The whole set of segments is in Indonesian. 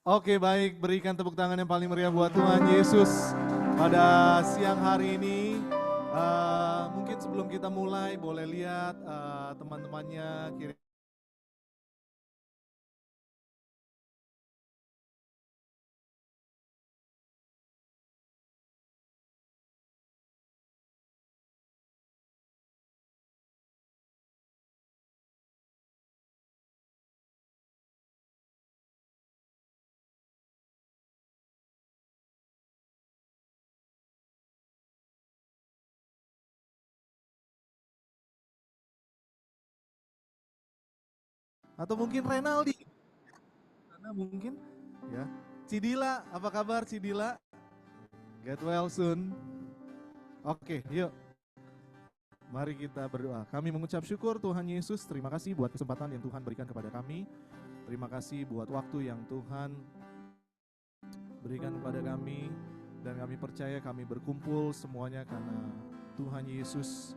Oke, baik, berikan tepuk tangan yang paling meriah buat Tuhan Yesus pada siang hari ini. Mungkin sebelum kita mulai boleh lihat teman-temannya kiri. Atau mungkin Renaldi. Karena mungkin ya. Cidila, apa kabar Cidila? Get well soon. Oke, yuk. Mari kita berdoa. Kami mengucap syukur Tuhan Yesus, terima kasih buat kesempatan yang Tuhan berikan kepada kami. Terima kasih buat waktu yang Tuhan berikan kepada kami. Dan kami percaya kami berkumpul semuanya karena Tuhan Yesus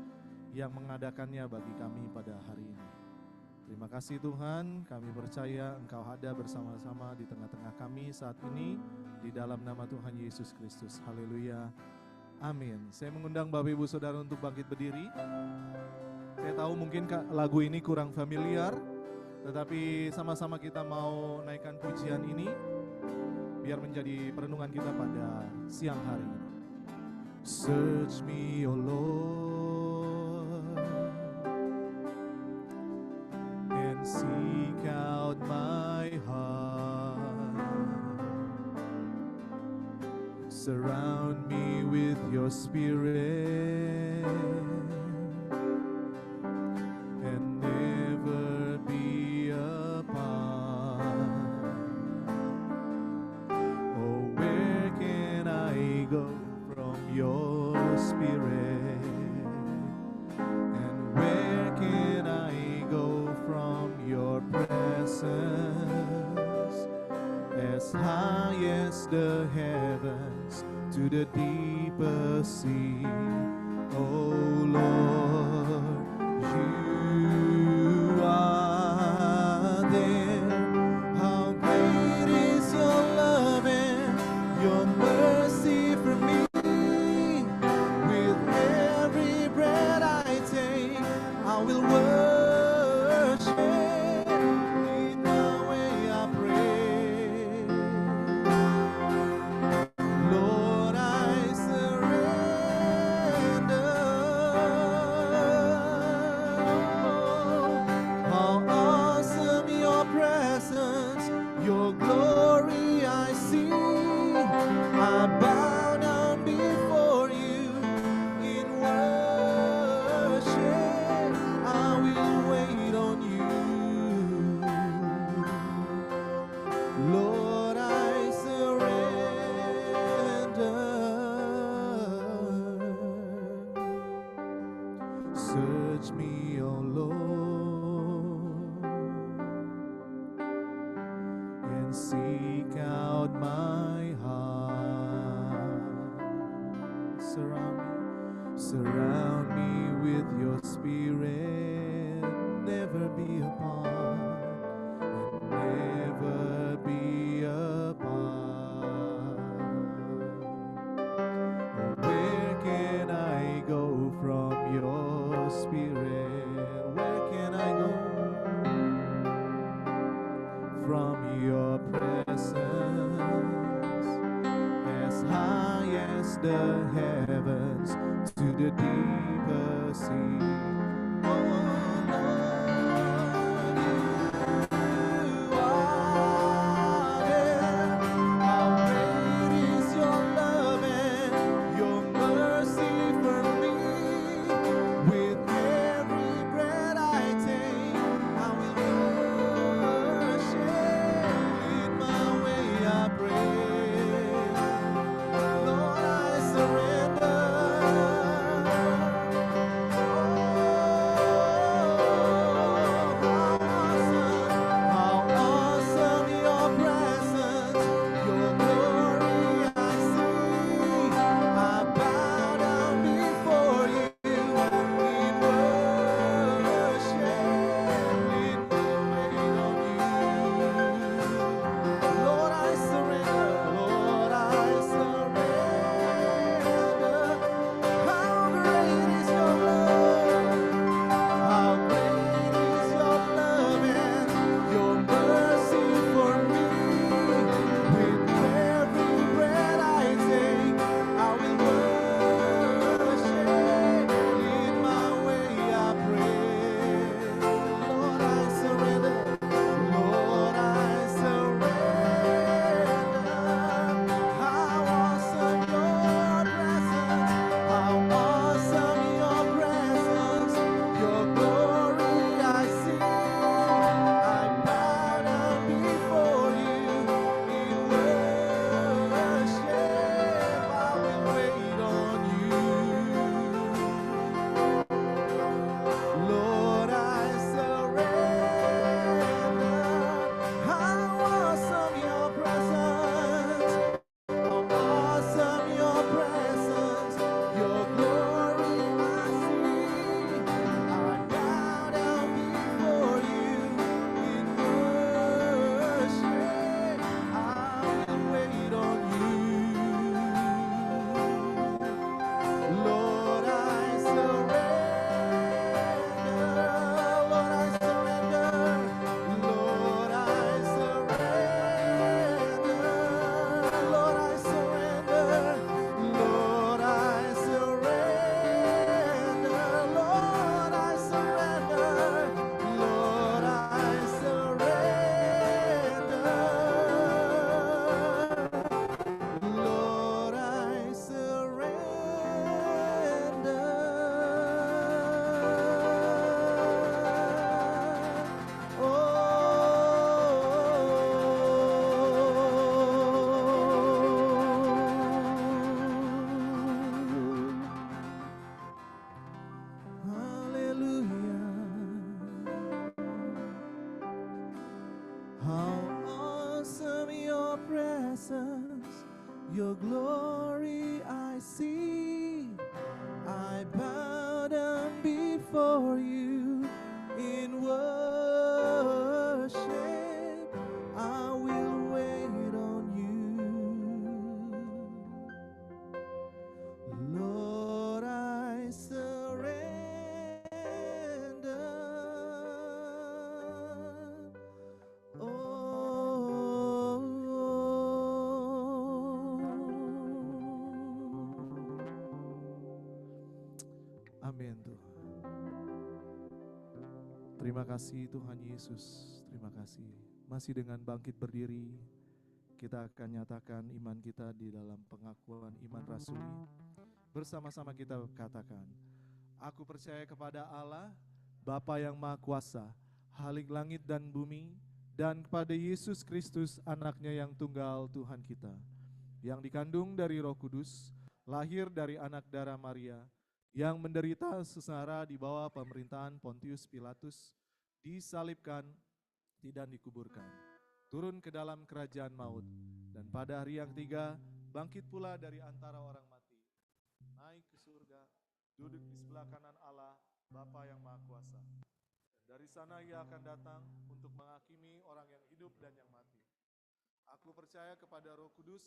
yang mengadakannya bagi kami pada hari ini. Terima kasih Tuhan, kami percaya Engkau ada bersama-sama di tengah-tengah kami saat ini, di dalam nama Tuhan Yesus Kristus. Haleluya, amin. Saya mengundang Bapak Ibu Saudara untuk bangkit berdiri. Saya tahu mungkin lagu ini kurang familiar, tetapi sama-sama kita mau naikkan pujian ini, biar menjadi perenungan kita pada siang hari ini. Search me, O Lord, and seek out my heart. Surround me with your spirit and never be apart. Oh, where can I go from your spirit? And where can I go from your presence? As high as the heavens to the deepest sea, oh Lord, you are there. How great is your love and your mercy for me. With every breath I take, I will worship. In the way I pray, Lord, I surrender. How awesome your presence, your glory I see. I bow down before you in worship. I will wait on you. Lord, I surrender. Search me, O Lord, and seek out my heart. Surround me with your spirit. Never be apart, never be apart. Where can I go from your spirit? Where can I go from your presence? As high as the heavens to the deepest sea. Oh Lord, you are there. How great is your love and your mercy for me. With every breath I Your glory I see, I bow down before you in worship. I will wait on you. Lord, I surrender. Amin Tuhan. Terima kasih Tuhan Yesus, terima kasih. Masih dengan bangkit berdiri, kita akan nyatakan iman kita di dalam pengakuan iman rasuli. Bersama-sama kita katakan, aku percaya kepada Allah, Bapa yang Maha Kuasa, Khalik langit dan bumi, dan kepada Yesus Kristus anaknya yang tunggal Tuhan kita, yang dikandung dari Roh Kudus, lahir dari anak darah Maria, yang menderita sengsara di bawah pemerintahan Pontius Pilatus, disalibkan, tidak dikuburkan, turun ke dalam kerajaan maut, dan pada hari yang ketiga bangkit pula dari antara orang mati, naik ke surga, duduk di sebelah kanan Allah, Bapa yang Maha Kuasa. Dan dari sana ia akan datang untuk menghakimi orang yang hidup dan yang mati. Aku percaya kepada Roh Kudus,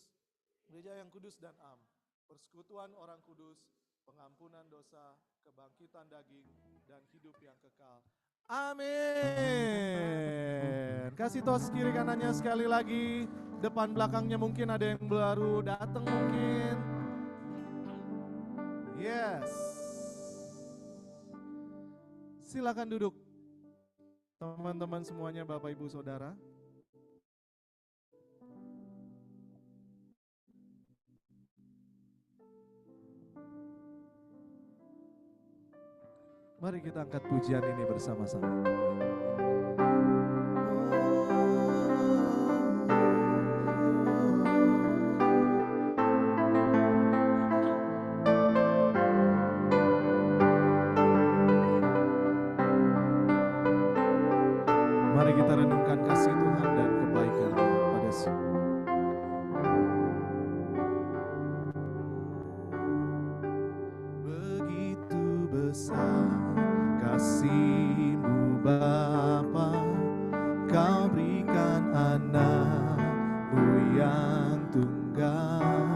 gereja yang kudus dan am, persekutuan orang kudus, pengampunan dosa, kebangkitan daging, dan hidup yang kekal. Amin. Kasih tos kiri kanannya sekali lagi. Depan belakangnya mungkin ada yang baru datang mungkin. Yes. Silakan duduk. Teman-teman semuanya, Bapak Ibu Saudara. Mari kita angkat pujian ini bersama-sama. Mari kita renungkan kasih Tuhan dan kebaikan-Nya pada semua. Begitu besar kasih-Mu Bapa, Kau berikan anak-Mu yang tunggal.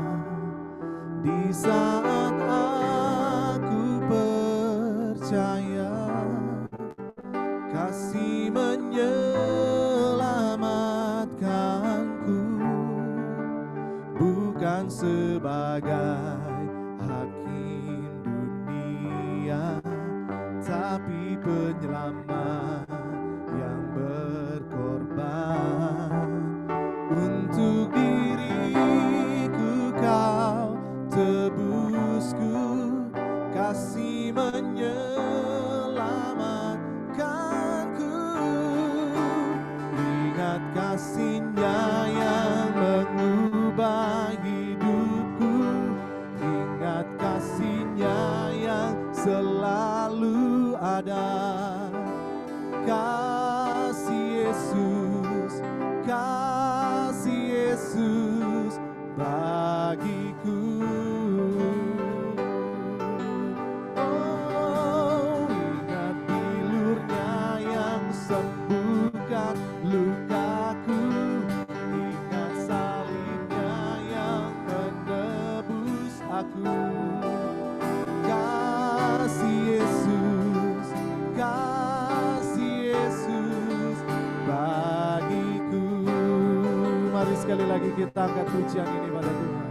Di saat aku percaya, kasih menyelamatkanku, bukan sebagai hakim dunia, tapi penyelamat yang berkorban. Untuk diriku Kau tebusku, kasih menyelamatkanku. Ingat kasih-Nya yang mengubah hidupku, ingat kasih-Nya yang selalu ada. Kasih Yesus, kasih Yesus bagiku. Oh, ingat bilur-Nya yang sembuhkan lukaku, ingat salib-Nya yang menebus aku. Kasih Yesus, kasih Yesus bagiku. Mari sekali lagi kita angkat pujian ini pada Tuhan.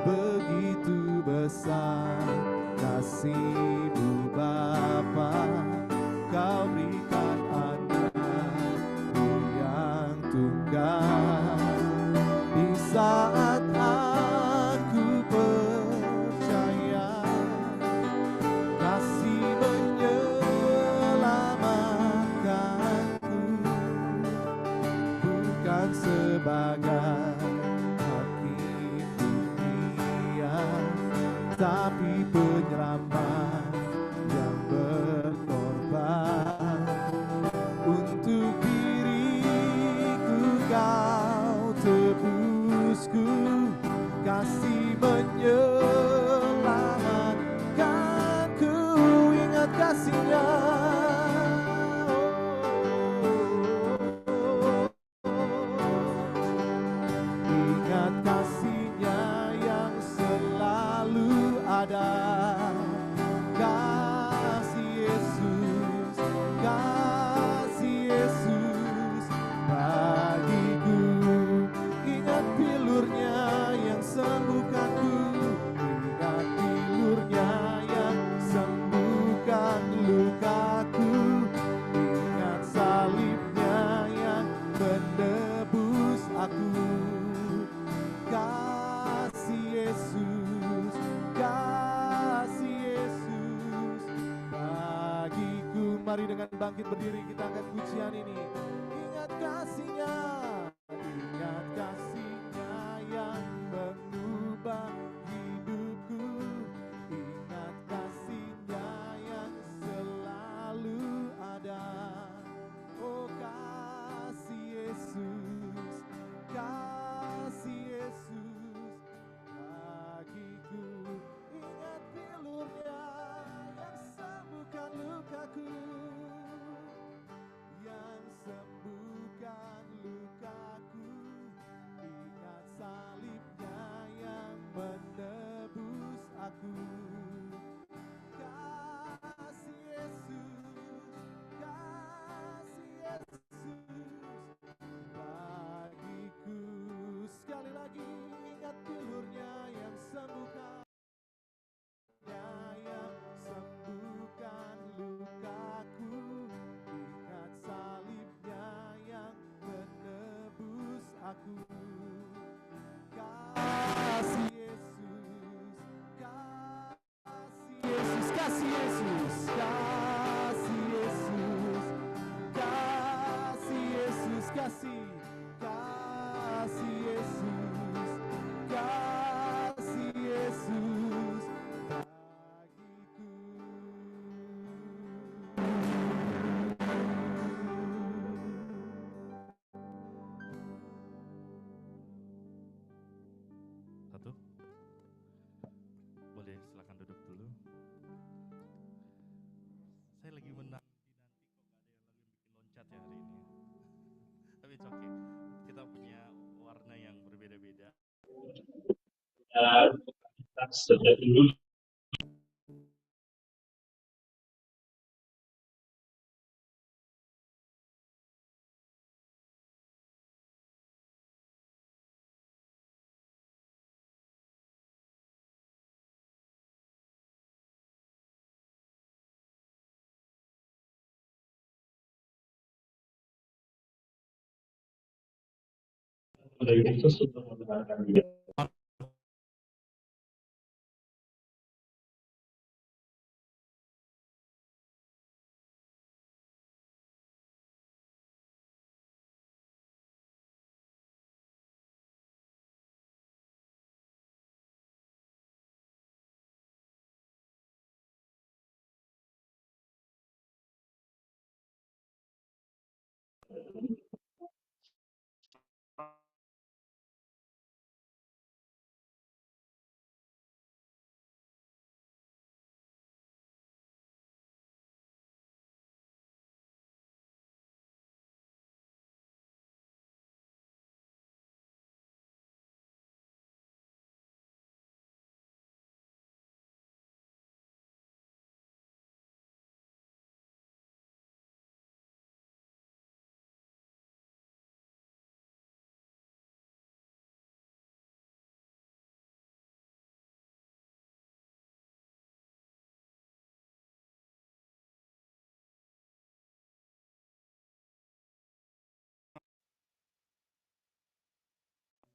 Begitu besar kasih-Mu Bapa, Kau berikan anak-Mu yang tunggal. Di saat aku percaya, kasih menyelamatkanku, bukan sebagai hakim dunia, tapi penyelamat yang berkorban. mari dengan bangkit berdiri kita angkat pujian ini. Ingat kasih-Nya, ingat kasih-Nya yang mengubah hidupku. Ingat kasih-Nya yang selalu ada. Oh kasih Yesus, kasih Yesus bagiku. Ingat pilur-Nya yang sembuhkan lukaku, yang sembuhkan lukaku. Ingat salib-Nya yang menebus aku. Kasih Yesus, kasih Yesus bagiku. Sekali lagi, ingat pilur-Nya yang sembuhkan, yang sembuhkan lukaku. Ingat salib-Nya yang menebus aku. Kasih Yesus, kasih Yesus, kasih Yesus, kasih Yesus, kasih Yesus, kasih Yesus, kasih Yesus bagiku. Satu, boleh silakan duduk dulu. Saya lagi menanti kok gak ada yang lagi bikin loncat ya hari ini. Tapi it's okay, kita punya warna yang berbeda-beda.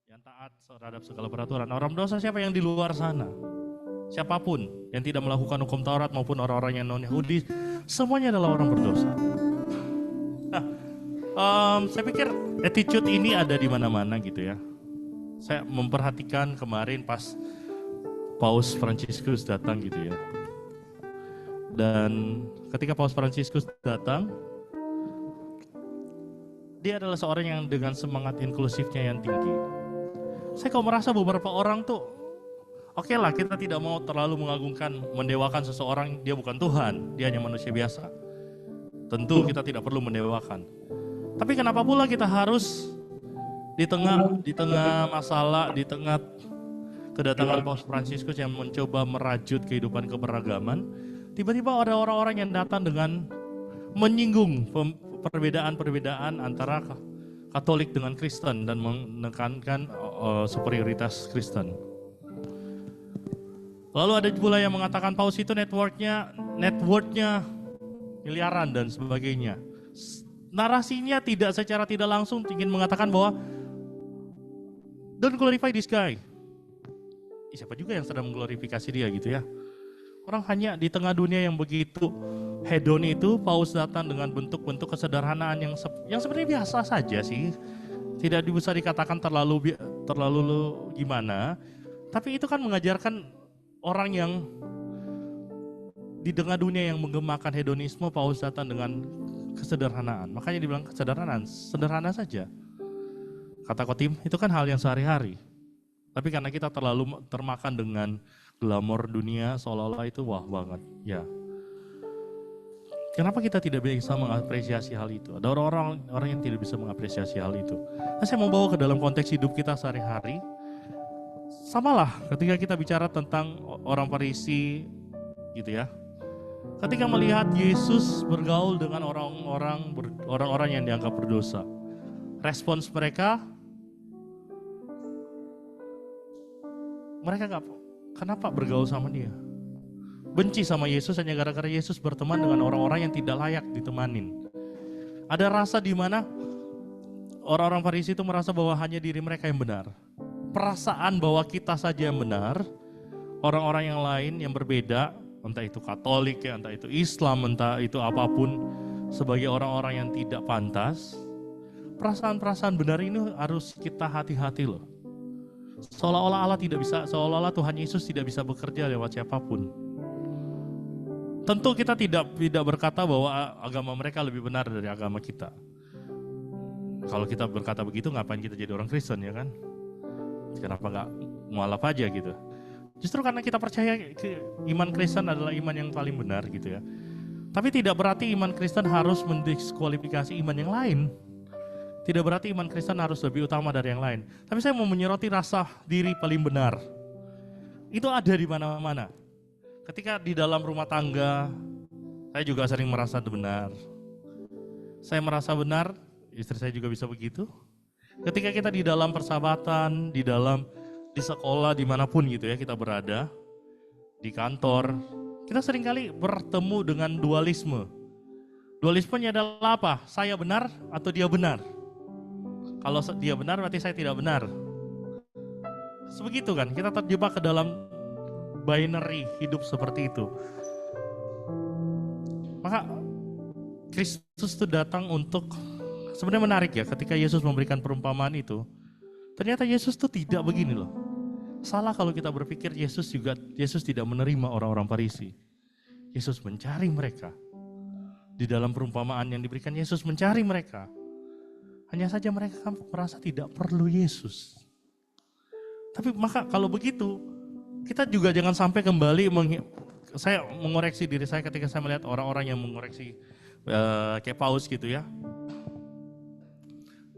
Yang taat terhadap segala peraturan. Orang dosa siapa yang di luar sana? Siapapun yang tidak melakukan hukum Taurat maupun orang-orang yang non-Yahudi, semuanya adalah orang berdosa. Nah, saya pikir attitude ini ada di mana-mana gitu ya. Saya memperhatikan kemarin pas Paus Fransiskus datang gitu ya. Dan ketika Paus Fransiskus datang, dia adalah seorang yang dengan semangat inklusifnya yang tinggi. Saya kok merasa beberapa orang tuh, oke lah kita tidak mau terlalu mengagungkan, mendewakan seseorang, dia bukan Tuhan, dia hanya manusia biasa. Tentu kita tidak perlu mendewakan. Tapi kenapa pula kita harus di tengah masalah, di tengah kedatangan Paus Fransiskus yang mencoba merajut kehidupan keberagaman, tiba-tiba ada orang-orang yang datang dengan menyinggung perbedaan-perbedaan antara Katolik dengan Kristen dan menekankan superioritas Kristen. Lalu ada pula yang mengatakan Paus itu networknya miliaran dan sebagainya. Narasinya secara tidak langsung ingin mengatakan bahwa don't glorify this guy. Siapa juga yang sedang mengglorifikasi dia gitu ya. Orang hanya di tengah dunia yang begitu hedon itu, Paulus datang dengan bentuk-bentuk kesederhanaan yang sebenarnya biasa saja sih. Tidak bisa dikatakan terlalu gimana. Tapi itu kan mengajarkan orang yang di tengah dunia yang menggemakan hedonisme, Paulus datang dengan kesederhanaan. Makanya dibilang kesederhanaan, sederhana saja. Kata Kotim, itu kan hal yang sehari-hari. Tapi karena kita terlalu termakan dengan glamor dunia, seolah-olah itu wah banget. Ya. Kenapa kita tidak bisa mengapresiasi hal itu? Ada orang yang tidak bisa mengapresiasi hal itu. Nah, saya mau bawa ke dalam konteks hidup kita sehari-hari. Samalah ketika kita bicara tentang orang Farisi gitu ya. Ketika melihat Yesus bergaul dengan orang-orang yang dianggap berdosa. Respons mereka kenapa bergaul sama dia? Benci sama Yesus hanya gara-gara Yesus berteman dengan orang-orang yang tidak layak ditemanin. Ada rasa di mana orang-orang Farisi itu merasa bahwa hanya diri mereka yang benar. Perasaan bahwa kita saja yang benar, orang-orang yang lain yang berbeda, entah itu Katolik ya, entah itu Islam, entah itu apapun, sebagai orang-orang yang tidak pantas, perasaan-perasaan benar ini harus kita hati-hati loh. Seolah-olah seolah-olah Tuhan Yesus tidak bisa bekerja lewat siapapun. Tentu kita tidak berkata bahwa agama mereka lebih benar dari agama kita. Kalau kita berkata begitu, ngapain kita jadi orang Kristen ya kan? Kenapa nggak mualaf aja gitu? Justru karena kita percaya iman Kristen adalah iman yang paling benar gitu ya. Tapi tidak berarti iman Kristen harus mendiskualifikasi iman yang lain. Tidak berarti iman Kristen harus lebih utama dari yang lain. Tapi saya mau menyoroti rasa diri paling benar. Itu ada di mana-mana. Ketika di dalam rumah tangga, saya juga sering merasa benar. Saya merasa benar, istri saya juga bisa begitu. Ketika kita di dalam persahabatan, di sekolah, dimanapun gitu ya kita berada, di kantor, kita seringkali bertemu dengan dualisme. Dualismenya adalah apa? Saya benar atau dia benar? Kalau dia benar berarti saya tidak benar. Sebegitu kan, kita terjebak ke dalam binary hidup seperti itu. Maka Kristus itu datang untuk, sebenarnya menarik ya, ketika Yesus memberikan perumpamaan itu, ternyata Yesus itu tidak begini loh. Salah kalau kita berpikir Yesus tidak menerima orang-orang Farisi. Yesus mencari mereka. Di dalam perumpamaan yang diberikan Yesus mencari mereka. Hanya saja mereka merasa tidak perlu Yesus. Tapi maka kalau begitu, kita juga jangan sampai kembali, saya mengoreksi diri saya ketika saya melihat orang-orang yang mengoreksi kayak Paulus gitu ya.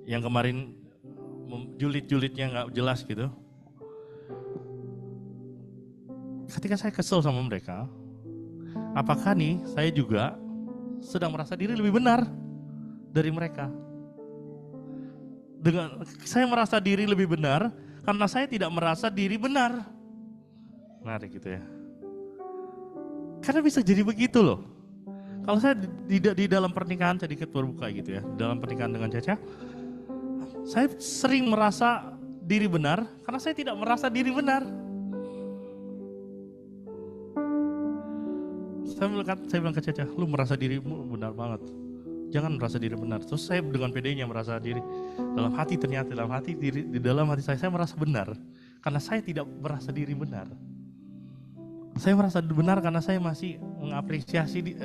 Yang kemarin julid-julidnya nggak jelas gitu. Ketika saya kesel sama mereka, apakah nih saya juga sedang merasa diri lebih benar dari mereka? Saya merasa diri lebih benar karena saya tidak merasa diri benar. Menarik gitu ya. Karena bisa jadi begitu loh. Kalau saya di dalam pernikahan sedikit berbuka gitu ya. Dalam pernikahan dengan Caca, saya sering merasa diri benar karena saya tidak merasa diri benar. Saya bilang ke Caca, lu merasa dirimu benar banget. Jangan merasa diri benar. Terus saya dengan pedenya merasa diri dalam hati, ternyata di dalam hati saya merasa benar karena saya tidak merasa diri benar. Saya merasa benar karena saya masih mengapresiasi,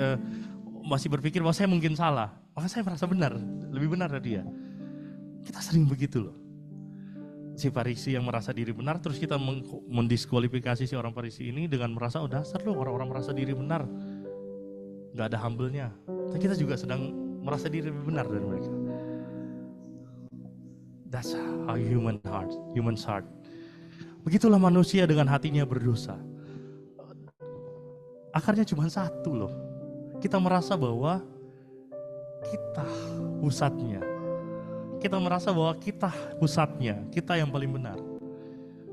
masih berpikir bahwa saya mungkin salah. Maka saya merasa benar, lebih benar dari dia. Kita sering begitu loh. Si Farisi yang merasa diri benar, terus kita mendiskualifikasi si orang Farisi ini dengan merasa, oh dasar loh orang-orang merasa diri benar. Gak ada humble-nya. Tapi kita juga sedang merasa diri lebih benar dari mereka. That's how human's heart. Begitulah manusia dengan hatinya berdosa. Akarnya cuma satu loh. Kita merasa bahwa kita pusatnya. Kita merasa bahwa kita pusatnya, kita yang paling benar.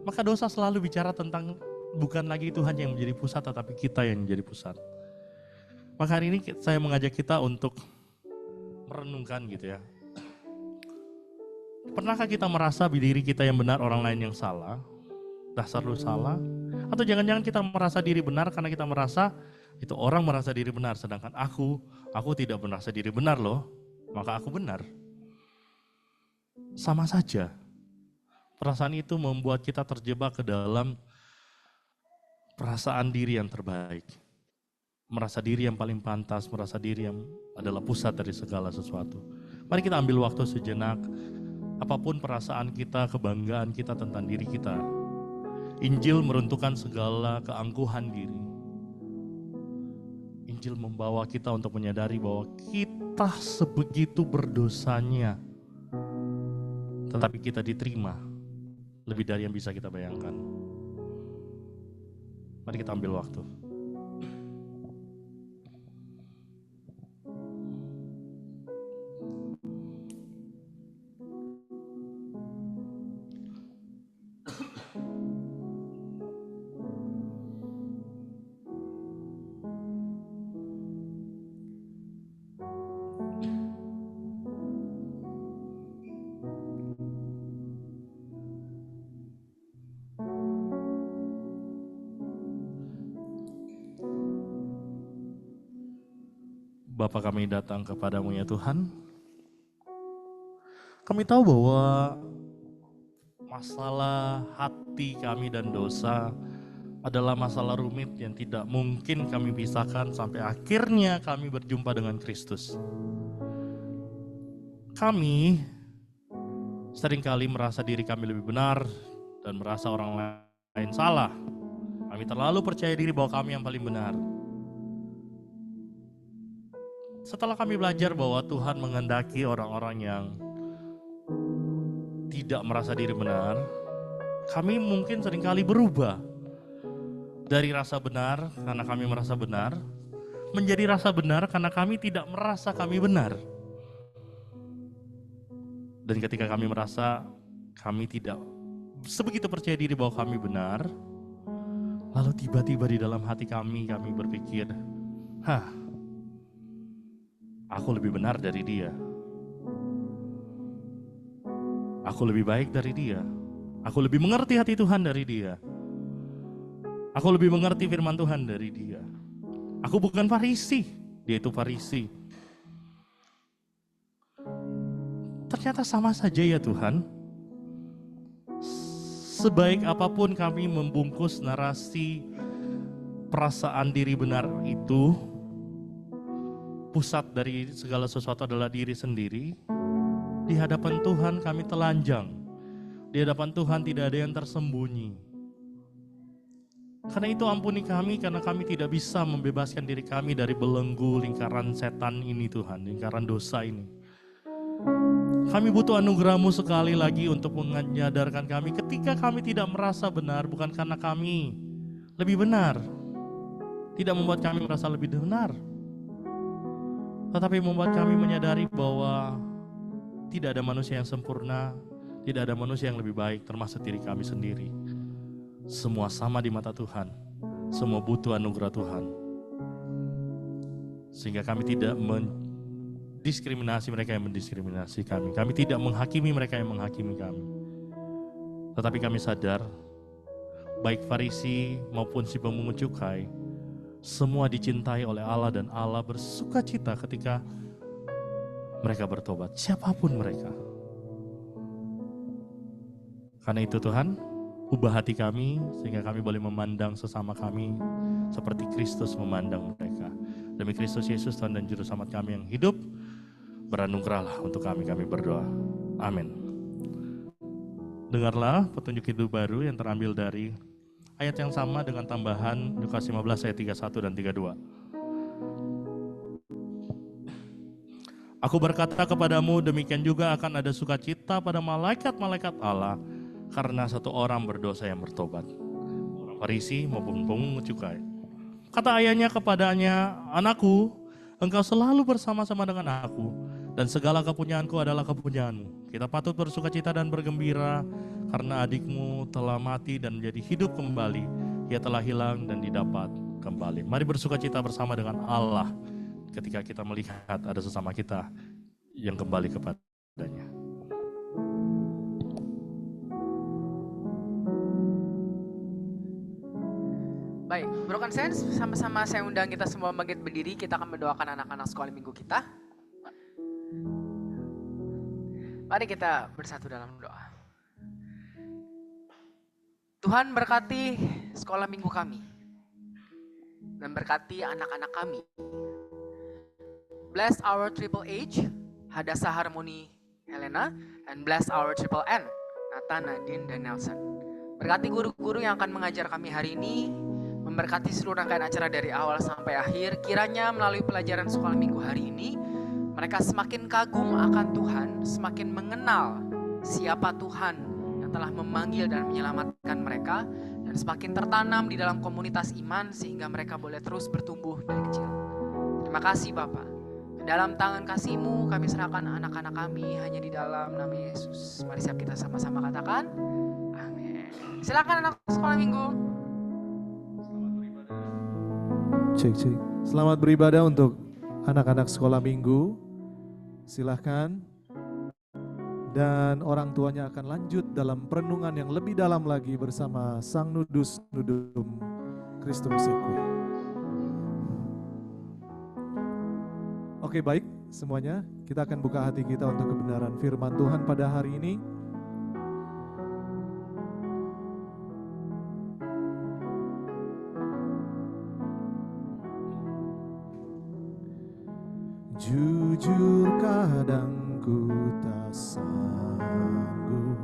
Maka dosa selalu bicara tentang bukan lagi Tuhan yang menjadi pusat, tetapi kita yang menjadi pusat. Maka hari ini saya mengajak kita untuk merenungkan gitu ya. Pernahkah kita merasa diri kita yang benar, orang lain yang salah? Dasar lu salah. Atau jangan-jangan kita merasa diri benar karena kita merasa itu orang merasa diri benar, sedangkan aku tidak merasa diri benar loh, maka aku benar. Sama saja. Perasaan itu membuat kita terjebak ke dalam perasaan diri yang terbaik. Merasa diri yang paling pantas, merasa diri yang adalah pusat dari segala sesuatu. Mari kita ambil waktu sejenak, apapun perasaan kita, kebanggaan kita tentang diri kita. Injil meruntuhkan segala keangkuhan diri. Injil membawa kita untuk menyadari bahwa kita sebegitu berdosanya, tetapi kita diterima lebih dari yang bisa kita bayangkan. Mari kita ambil waktu. Bapa, kami datang kepadamu ya Tuhan. Kami tahu bahwa masalah hati kami dan dosa adalah masalah rumit yang tidak mungkin kami pisahkan sampai akhirnya kami berjumpa dengan Kristus. Kami seringkali merasa diri kami lebih benar dan merasa orang lain salah. Kami terlalu percaya diri bahwa kami yang paling benar. Setelah kami belajar bahwa Tuhan menghendaki orang-orang yang tidak merasa diri benar, kami mungkin seringkali berubah dari rasa benar karena kami merasa benar, menjadi rasa benar karena kami tidak merasa kami benar. Dan ketika kami merasa kami tidak sebegitu percaya diri bahwa kami benar, lalu tiba-tiba di dalam hati kami berpikir, aku lebih benar dari dia. Aku lebih baik dari dia. Aku lebih mengerti hati Tuhan dari dia. Aku lebih mengerti firman Tuhan dari dia. Aku bukan Farisi, dia itu Farisi. Ternyata sama saja ya Tuhan. Sebaik apapun kami membungkus narasi perasaan diri benar itu, pusat dari segala sesuatu adalah diri sendiri. Di hadapan Tuhan kami telanjang. Di hadapan Tuhan tidak ada yang tersembunyi. Karena itu ampuni kami karena kami tidak bisa membebaskan diri kami dari belenggu lingkaran setan ini Tuhan, lingkaran dosa ini. Kami butuh anugerah-Mu sekali lagi untuk menyadarkan kami ketika kami tidak merasa benar, bukan karena kami lebih benar. Tidak membuat kami merasa lebih benar, tetapi membuat kami menyadari bahwa tidak ada manusia yang sempurna, tidak ada manusia yang lebih baik, termasuk diri kami sendiri. Semua sama di mata Tuhan, semua butuh anugerah Tuhan. Sehingga kami tidak mendiskriminasi mereka yang mendiskriminasi kami. Kami tidak menghakimi mereka yang menghakimi kami. Tetapi kami sadar, baik Farisi maupun si pemungut cukai, semua dicintai oleh Allah dan Allah bersuka cita ketika mereka bertobat, siapapun mereka. Karena itu Tuhan, ubah hati kami sehingga kami boleh memandang sesama kami seperti Kristus memandang mereka. Demi Kristus Yesus Tuhan dan Juru Selamat kami yang hidup, beranugerahlah untuk kami berdoa. Amin. Dengarlah petunjuk hidup baru yang terambil dari ayat yang sama dengan tambahan Lukas 15 ayat 31 dan 32. Aku berkata kepadamu, demikian juga akan ada sukacita pada malaikat-malaikat Allah karena satu orang berdosa yang bertobat. Orang Farisi maupun pemungut cukai. Kata ayahnya kepadanya, anakku, engkau selalu bersama-sama dengan aku dan segala kepunyaanku adalah kepunyaanmu. Kita patut bersukacita dan bergembira karena adikmu telah mati dan menjadi hidup kembali. Ia telah hilang dan didapat kembali. Mari bersukacita bersama dengan Allah ketika kita melihat ada sesama kita yang kembali kepadanya. Baik, Broken Sense, sama-sama saya undang kita semua bangkit berdiri. Kita akan mendoakan anak-anak sekolah minggu kita. Mari kita bersatu dalam doa. Tuhan berkati sekolah minggu kami dan berkati anak-anak kami. Bless our Triple H, Hadasa Harmony Helena, and bless our Triple N, Nathan, Nadine, dan Nelson. Berkati guru-guru yang akan mengajar kami hari ini, memberkati seluruh rangkaian acara dari awal sampai akhir. Kiranya melalui pelajaran sekolah minggu hari ini, mereka semakin kagum akan Tuhan, semakin mengenal siapa Tuhan yang telah memanggil dan menyelamatkan mereka, dan semakin tertanam di dalam komunitas iman sehingga mereka boleh terus bertumbuh dari kecil. Terima kasih Bapak. Ke dalam tangan kasih-Mu kami serahkan anak-anak kami hanya di dalam nama Yesus. Mari siap kita sama-sama katakan, amin. Silakan anak sekolah minggu. Cek. Selamat beribadah untuk anak-anak sekolah minggu. Silahkan. Dan orang tuanya akan lanjut dalam perenungan yang lebih dalam lagi bersama Sang Nudus Nudum Christum Sequi. Oke, baik semuanya. Kita akan buka hati kita untuk kebenaran firman Tuhan pada hari ini. Jujur kadang ku tak sanggup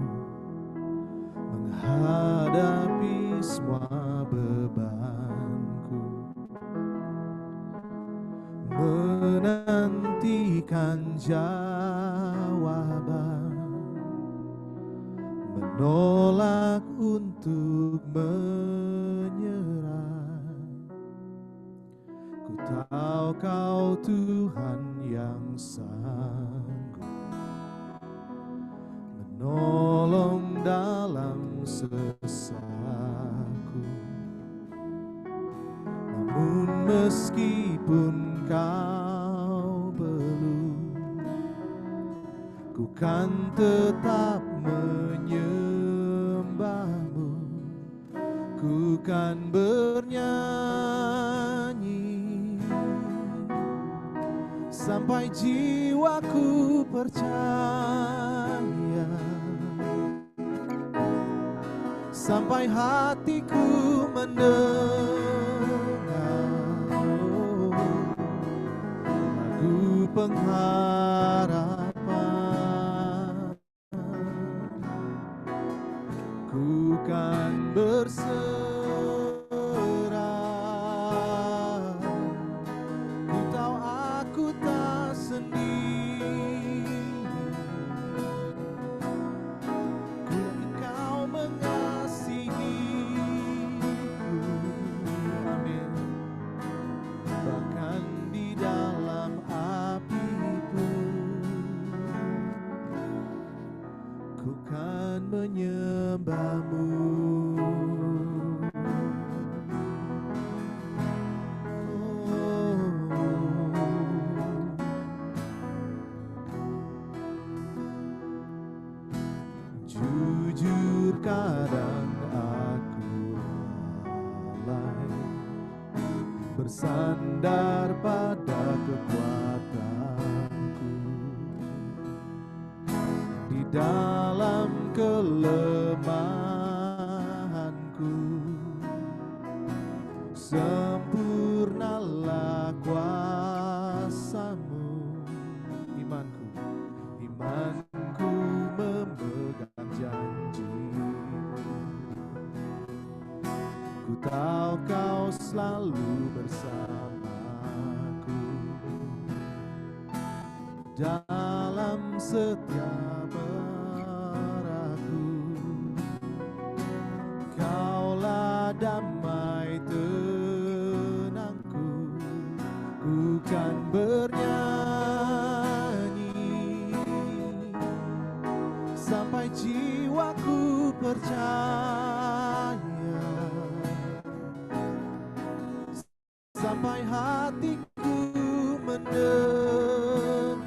menghadapi semua bebanku, menantikan jawaban, menolak untuk menyerah. Ku tahu Kau Tuhan yang sanggup menolong dalam sesaku. Namun meskipun Kau belum, ku kan tetap menyembah-Mu, ku kan bernyanyi sampai jiwaku percaya, sampai hatiku mendengar lagu pengharapan. Ku kan berserah, ku tahu aku tak sendiri, ku Engkau mengasihiku, amin. Bahkan di dalam api pun ku kan menyembah-Mu. Jujur kadang aku lalai bersandar pada kekuatanku, di dalam kelemahanku sempurnalah kuasa-Mu. Imanku memegang janji-Mu. Ku tahu Kau selalu bersamaku dalam setiap beraku. Kaulah damai tenangku, ku kan bernyanyi sampai jiwaku percaya, sampai hatiku mendengar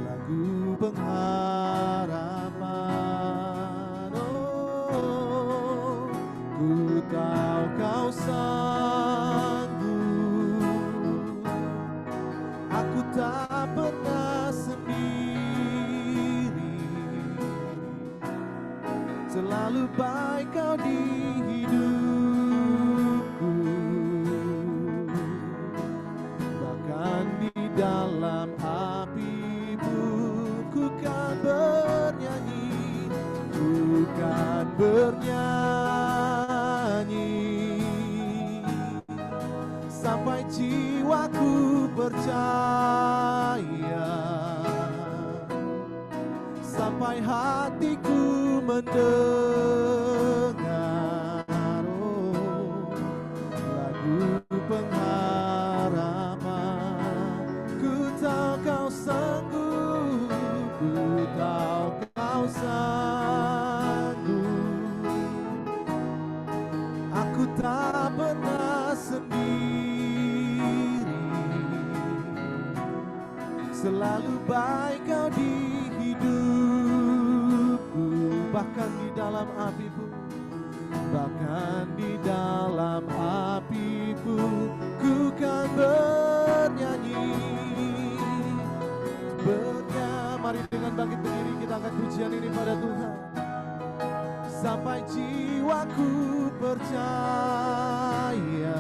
lagu pengharapan. selalu baik kau di hidupku, bahkan di dalam api pun ku kan bernyanyi, ku kan bernyanyi, sampai jiwaku percaya, sampai hatiku mendengar lagu pengharapan. Ku tahu kau sanggup, ku tahu kau sanggup. Aku tak pernah sendiri, selalu baik kau di hidupku, bahkan di dalam api pun, bahkan di dalam api pun ku kan bernyanyi. Mari dengan bangkit berdiri kita angkat pujian ini pada Tuhan. Sampai jiwaku percaya,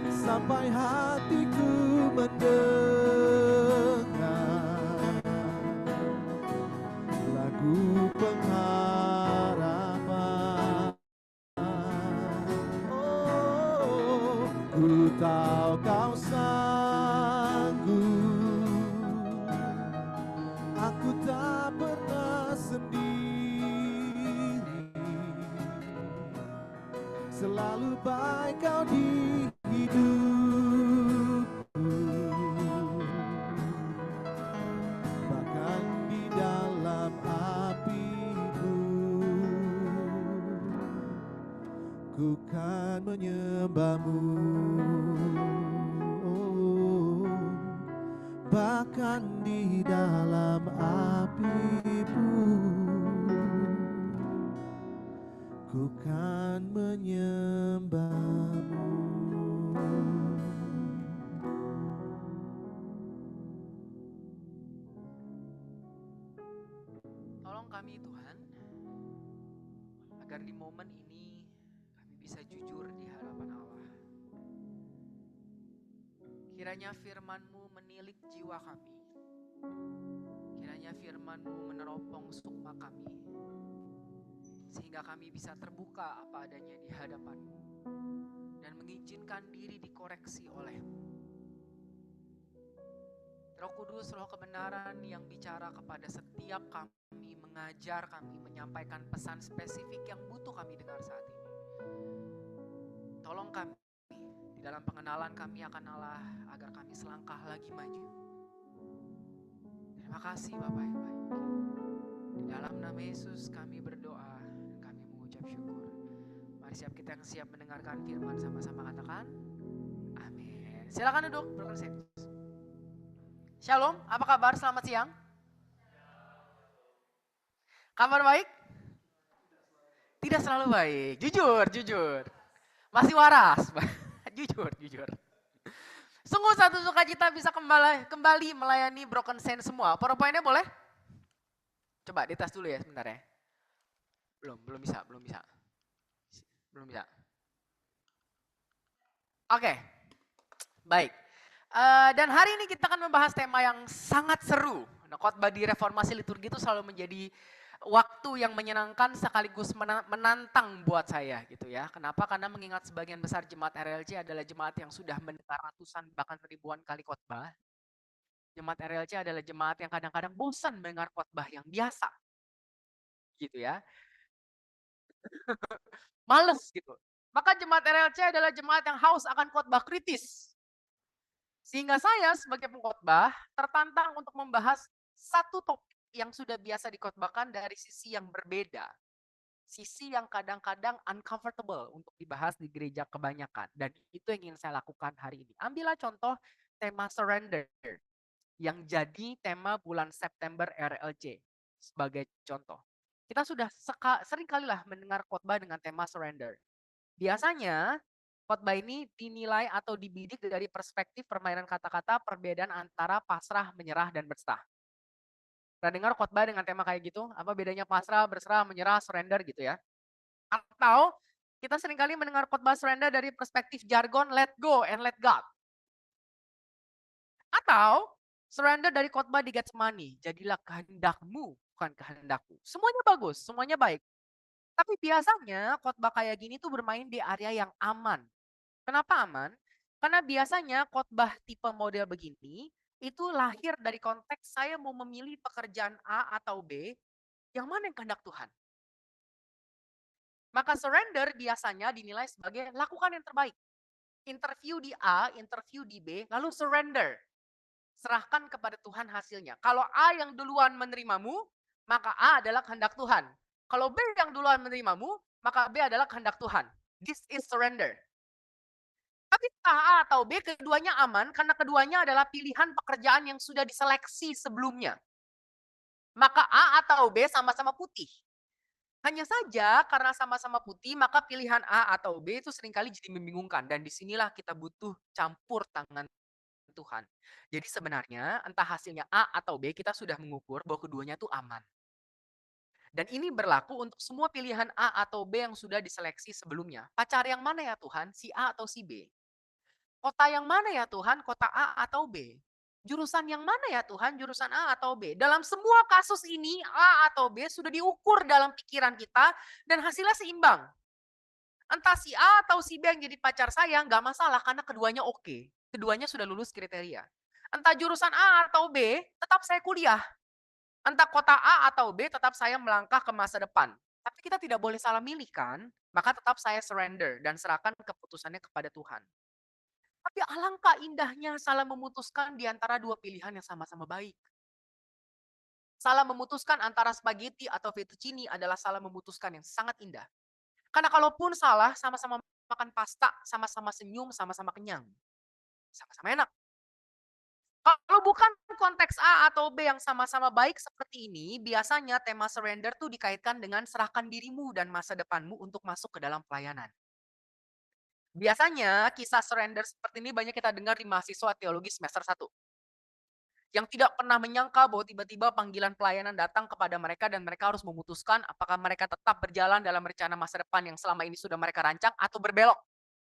sampai hatiku mendengar lagu pengharapan. Oh, ku tahu kau sanggup, aku tak pernah sendiri, selalu baik kau di hidupku, bahkan di dalam api pun ku kan menyembahmu. Oh, bahkan di dalam api pun ku kan menyembahmu. Tolong kami Tuhan, agar di momen ini kami bisa jujur di hadapan Allah. Kiranya firman-Mu menilik jiwa kami. Kiranya firman-Mu meneropong sukma kami, sehingga kami bisa terbuka apa adanya di hadapan-Mu dan mengizinkan diri dikoreksi oleh-Mu. Roh Kudus, Roh kebenaran yang bicara kepada setiap kami, mengajar kami, menyampaikan pesan spesifik yang butuh kami dengar saat ini. Tolong kami di dalam pengenalan kami akan Allah, agar kami selangkah lagi maju. Terima kasih Bapak yang baik. Di dalam nama Yesus kami berdoa dan kami mengucap syukur. Mari kita yang siap mendengarkan firman sama-sama katakan amin. Silakan duduk, berkonsep. Shalom, apa kabar? Selamat siang. Kabar baik? Tidak selalu baik. Jujur. Masih waras. Jujur. Sungguh satu sukacita bisa kembali melayani Broken Saints semua. PowerPoint-nya boleh? Coba dites dulu ya sebentar ya. Belum bisa. Oke, baik. Dan hari ini kita akan membahas tema yang sangat seru. Nah, khotbah di reformasi liturgi itu selalu menjadi waktu yang menyenangkan sekaligus menantang buat saya gitu ya. Kenapa? Karena mengingat sebagian besar jemaat RLC adalah jemaat yang sudah mendengar ratusan bahkan ribuan kali khotbah. Jemaat RLC adalah jemaat yang kadang-kadang bosan mendengar khotbah yang biasa. Gitu ya. Males gitu. Maka jemaat RLC adalah jemaat yang haus akan khotbah kritis. Sehingga saya sebagai pengkhotbah tertantang untuk membahas satu topik yang sudah biasa dikhotbahkan dari sisi yang berbeda. Sisi yang kadang-kadang uncomfortable untuk dibahas di gereja kebanyakan. Dan itu yang ingin saya lakukan hari ini. Ambillah contoh tema surrender yang jadi tema bulan September RLC sebagai contoh. Kita sudah sering kalilah mendengar khotbah dengan tema surrender. Biasanya khotbah ini dinilai atau dibidik dari perspektif permainan kata-kata perbedaan antara pasrah, menyerah, dan berserah. Pernah dengar khotbah dengan tema kayak gitu? Apa bedanya pasrah, berserah, menyerah, surrender gitu ya? Atau kita seringkali mendengar khotbah surrender dari perspektif jargon let go and let God. Atau surrender dari khotbah di Getsemani, jadilah kehendakmu bukan kehendakku. Semuanya bagus, semuanya baik. Tapi biasanya khotbah kayak gini tuh bermain di area yang aman. Kenapa aman? Karena biasanya khotbah tipe model begini itu lahir dari konteks saya mau memilih pekerjaan A atau B, yang mana yang kehendak Tuhan. Maka surrender biasanya dinilai sebagai lakukan yang terbaik. Interview di A, interview di B, lalu surrender. Serahkan kepada Tuhan hasilnya. Kalau A yang duluan menerimamu, maka A adalah kehendak Tuhan. Kalau B yang duluan menerimamu, maka B adalah kehendak Tuhan. This is surrender. Tapi entah A atau B, keduanya aman karena keduanya adalah pilihan pekerjaan yang sudah diseleksi sebelumnya. Maka A atau B sama-sama putih. Hanya saja karena sama-sama putih, maka pilihan A atau B itu seringkali jadi membingungkan. Dan disinilah kita butuh campur tangan Tuhan. Jadi sebenarnya entah hasilnya A atau B, kita sudah mengukur bahwa keduanya itu aman. Dan ini berlaku untuk semua pilihan A atau B yang sudah diseleksi sebelumnya. Pacar yang mana ya Tuhan? Si A atau si B? Kota yang mana ya Tuhan? Kota A atau B? Jurusan yang mana ya Tuhan? Jurusan A atau B? Dalam semua kasus ini, A atau B sudah diukur dalam pikiran kita dan hasilnya seimbang. Entah si A atau si B yang jadi pacar saya, nggak masalah karena keduanya oke. Keduanya sudah lulus kriteria. Entah jurusan A atau B, tetap saya kuliah. Entah kota A atau B, tetap saya melangkah ke masa depan. Tapi kita tidak boleh salah milih kan? Maka tetap saya surrender dan serahkan keputusannya kepada Tuhan. Tapi alangkah indahnya salah memutuskan di antara dua pilihan yang sama-sama baik. Salah memutuskan antara spaghetti atau fettuccine adalah salah memutuskan yang sangat indah. Karena kalaupun salah, sama-sama makan pasta, sama-sama senyum, sama-sama kenyang. Sama-sama enak. Kalau bukan konteks A atau B yang sama-sama baik seperti ini, biasanya tema surrender tuh dikaitkan dengan serahkan dirimu dan masa depanmu untuk masuk ke dalam pelayanan. Biasanya kisah surrender seperti ini banyak kita dengar di mahasiswa teologi semester 1. Yang tidak pernah menyangka bahwa tiba-tiba panggilan pelayanan datang kepada mereka dan mereka harus memutuskan apakah mereka tetap berjalan dalam rencana masa depan yang selama ini sudah mereka rancang atau berbelok.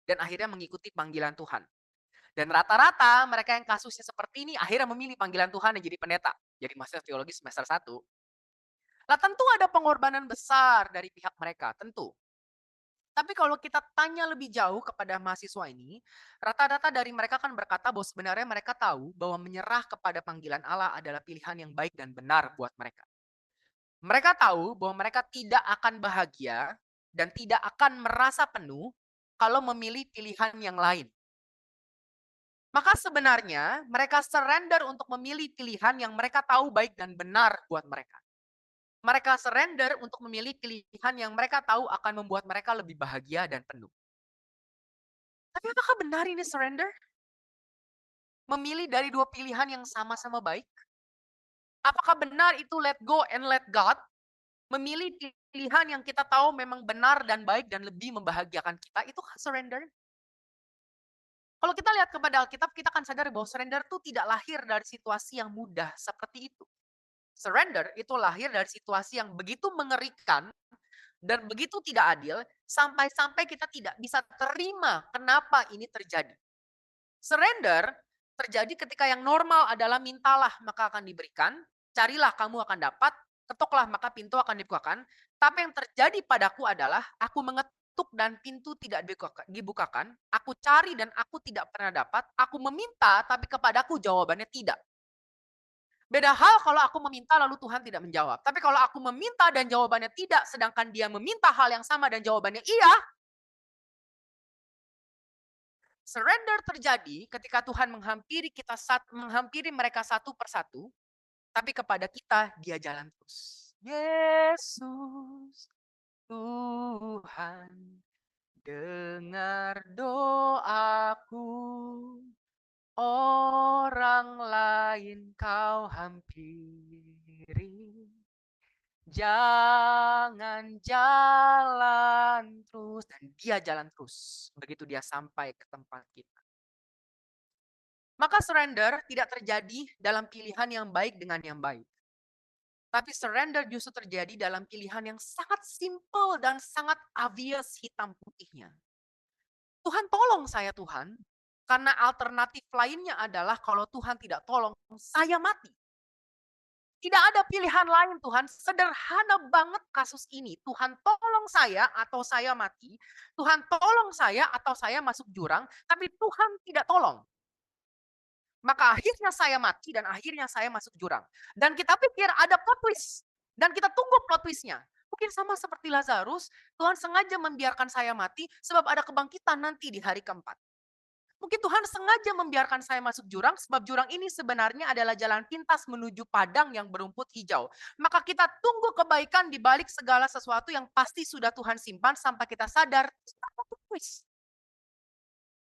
Dan akhirnya mengikuti panggilan Tuhan. Dan rata-rata mereka yang kasusnya seperti ini akhirnya memilih panggilan Tuhan dan jadi pendeta. Jadi mahasiswa teologi semester 1. Lah tentu ada pengorbanan besar dari pihak mereka, tentu. Tapi kalau kita tanya lebih jauh kepada mahasiswa ini, rata-rata dari mereka kan berkata bahwa sebenarnya mereka tahu bahwa menyerah kepada panggilan Allah adalah pilihan yang baik dan benar buat mereka. Mereka tahu bahwa mereka tidak akan bahagia dan tidak akan merasa penuh kalau memilih pilihan yang lain. Maka sebenarnya mereka surrender untuk memilih pilihan yang mereka tahu baik dan benar buat mereka. Mereka surrender untuk memilih pilihan yang mereka tahu akan membuat mereka lebih bahagia dan penuh. Tapi apakah benar ini surrender? Memilih dari dua pilihan yang sama-sama baik? Apakah benar itu let go and let God? Memilih pilihan yang kita tahu memang benar dan baik dan lebih membahagiakan kita, itu surrender? Kalau kita lihat kepada Alkitab, kita akan sadar bahwa surrender itu tidak lahir dari situasi yang mudah seperti itu. Surrender itu lahir dari situasi yang begitu mengerikan dan begitu tidak adil, sampai-sampai kita tidak bisa terima kenapa ini terjadi. Surrender terjadi ketika yang normal adalah mintalah maka akan diberikan, carilah kamu akan dapat, ketoklah maka pintu akan dibukakan. Tapi yang terjadi padaku adalah aku mengetuk dan pintu tidak dibukakan, aku cari dan aku tidak pernah dapat, aku meminta tapi kepadaku jawabannya tidak. Beda hal kalau aku meminta lalu Tuhan tidak menjawab. Tapi kalau aku meminta dan jawabannya tidak, sedangkan dia meminta hal yang sama dan jawabannya iya, surrender terjadi ketika Tuhan menghampiri mereka satu persatu, tapi kepada kita dia jalan terus. Yesus, Tuhan, dengar doaku. Orang lain kau hampiri. Jangan jalan terus. Dan dia jalan terus. Begitu dia sampai ke tempat kita. Maka surrender tidak terjadi dalam pilihan yang baik dengan yang baik. Tapi surrender justru terjadi dalam pilihan yang sangat simple dan sangat obvious hitam putihnya. Tuhan tolong saya Tuhan, karena alternatif lainnya adalah kalau Tuhan tidak tolong, saya mati. Tidak ada pilihan lain Tuhan, sederhana banget kasus ini. Tuhan tolong saya atau saya mati, Tuhan tolong saya atau saya masuk jurang, tapi Tuhan tidak tolong. Maka akhirnya saya mati dan akhirnya saya masuk jurang. Dan kita pikir ada plot twist. Dan kita tunggu plot twistnya. Mungkin sama seperti Lazarus, Tuhan sengaja membiarkan saya mati sebab ada kebangkitan nanti di hari keempat. Mungkin Tuhan sengaja membiarkan saya masuk jurang sebab jurang ini sebenarnya adalah jalan pintas menuju padang yang berumput hijau. Maka kita tunggu kebaikan di balik segala sesuatu yang pasti sudah Tuhan simpan sampai kita sadar, plot twist.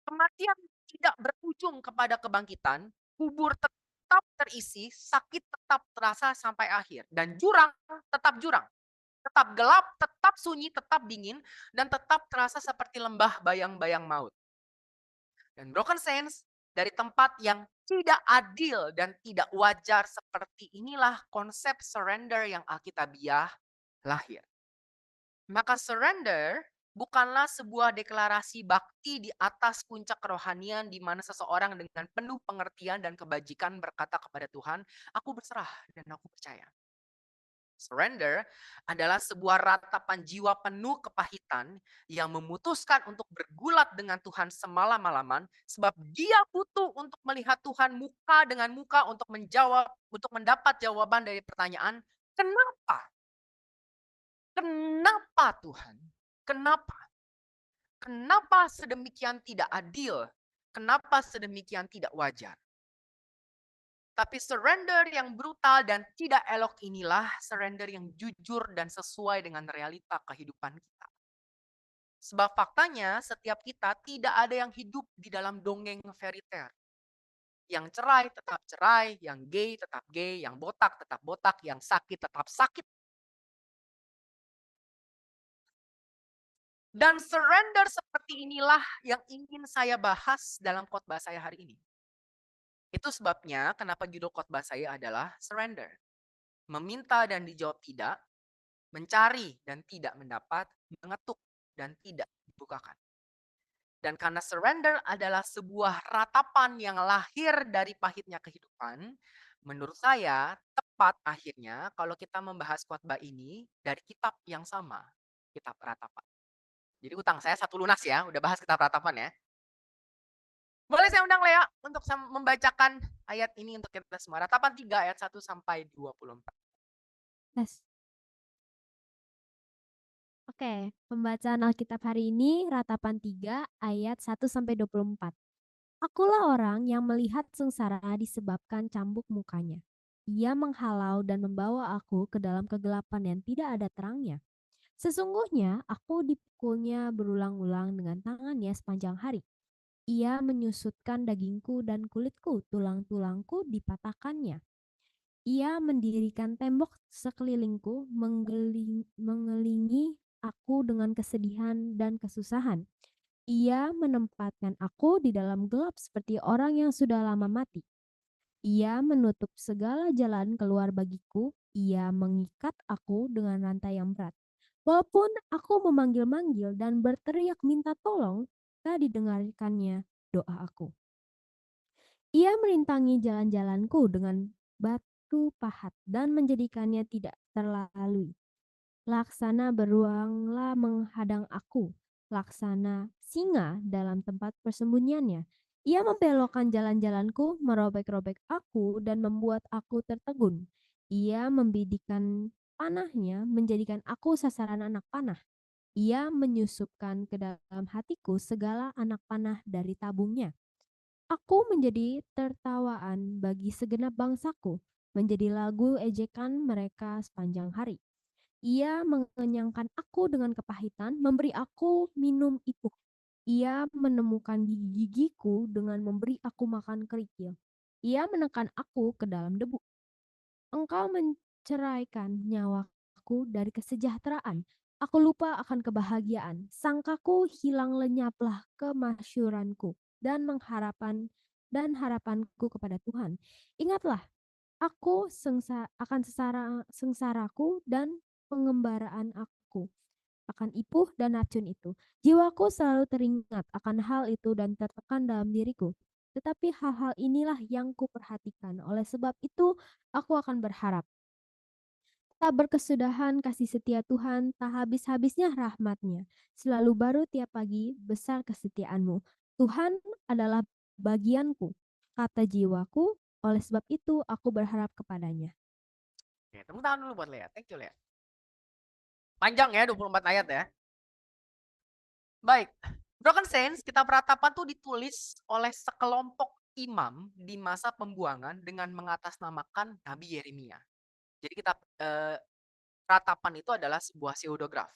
Kematian tidak berujung kepada kebangkitan, kubur tetap terisi, sakit tetap terasa sampai akhir. Dan jurang, tetap gelap, tetap sunyi, tetap dingin, dan tetap terasa seperti lembah bayang-bayang maut. Dan broken sense, dari tempat yang tidak adil dan tidak wajar seperti inilah konsep surrender yang Alkitabiah lahir. Maka surrender bukanlah sebuah deklarasi bakti di atas puncak kerohanian di mana seseorang dengan penuh pengertian dan kebajikan berkata kepada Tuhan, aku berserah dan aku percaya. Surrender adalah sebuah ratapan jiwa penuh kepahitan yang memutuskan untuk bergulat dengan Tuhan semalam-malaman sebab dia butuh untuk melihat Tuhan muka dengan muka untuk mendapat jawaban dari pertanyaan, kenapa? Kenapa Tuhan? Kenapa? Kenapa sedemikian tidak adil? Kenapa sedemikian tidak wajar? Tapi surrender yang brutal dan tidak elok inilah surrender yang jujur dan sesuai dengan realita kehidupan kita. Sebab faktanya setiap kita tidak ada yang hidup di dalam dongeng fairy tale. Yang cerai tetap cerai, yang gay tetap gay, yang botak tetap botak, yang sakit tetap sakit. Dan surrender seperti inilah yang ingin saya bahas dalam khotbah saya hari ini. Itu sebabnya kenapa judul khotbah saya adalah surrender. Meminta dan dijawab tidak, mencari dan tidak mendapat, mengetuk dan tidak dibukakan. Dan karena surrender adalah sebuah ratapan yang lahir dari pahitnya kehidupan, menurut saya tepat akhirnya kalau kita membahas khotbah ini dari kitab yang sama, kitab ratapan. Jadi utang saya satu lunas ya, udah bahas kitab ratapan ya. Boleh saya undang Lea untuk membacakan ayat ini untuk kita semua. Ratapan 3 ayat 1 sampai 24. Yes. Oke, pembacaan Alkitab hari ini Ratapan 3 ayat 1 sampai 24. Akulah orang yang melihat sengsara disebabkan cambuk mukanya. Ia menghalau dan membawa aku ke dalam kegelapan yang tidak ada terangnya. Sesungguhnya aku dipukulnya berulang-ulang dengan tangannya sepanjang hari. Ia menyusutkan dagingku dan kulitku, tulang-tulangku dipatahkannya. Ia mendirikan tembok sekelilingku, mengelilingi aku dengan kesedihan dan kesusahan. Ia menempatkan aku di dalam gelap seperti orang yang sudah lama mati. Ia menutup segala jalan keluar bagiku. Ia mengikat aku dengan rantai yang berat. Walaupun aku memanggil-manggil dan berteriak minta tolong, tak didengarkannya doa aku. Ia merintangi jalan-jalanku dengan batu pahat dan menjadikannya tidak terlalui. Laksana beruanglah menghadang aku, laksana singa dalam tempat persembunyiannya. Ia membelokkan jalan-jalanku, merobek-robek aku dan membuat aku tertegun. Ia membidikan panahnya, menjadikan aku sasaran anak panah. Ia menyusupkan ke dalam hatiku segala anak panah dari tabungnya. Aku menjadi tertawaan bagi segenap bangsaku, menjadi lagu ejekan mereka sepanjang hari. Ia mengenyangkan aku dengan kepahitan, memberi aku minum ipuk. Ia menemukan gigi-gigiku dengan memberi aku makan kerikil. Ia menekan aku ke dalam debu. Engkau menceraikan nyawaku dari kesejahteraan. Aku lupa akan kebahagiaan. Sangkaku hilang lenyaplah kemasyuranku dan harapanku kepada Tuhan. Ingatlah, Aku akan sengsaraku dan pengembaraan aku, akan ipuh dan racun itu. Jiwaku selalu teringat akan hal itu dan tertekan dalam diriku. Tetapi hal-hal inilah yang kuperhatikan. Oleh sebab itu, aku akan berharap. Tak berkesudahan kasih setia Tuhan, tak habis-habisnya rahmat-Nya. Selalu baru tiap pagi, besar kesetiaan-Mu. Tuhan adalah bagianku, kata jiwaku, oleh sebab itu aku berharap kepadanya. Oke, tepuk tangan dulu buat Lea. Thank you, Lea. Panjang ya, 24 ayat ya. Baik, Broken Saints, kitab Ratapan tuh ditulis oleh sekelompok imam di masa pembuangan dengan mengatasnamakan Nabi Yeremia. Jadi kitab Ratapan itu adalah sebuah pseudograf.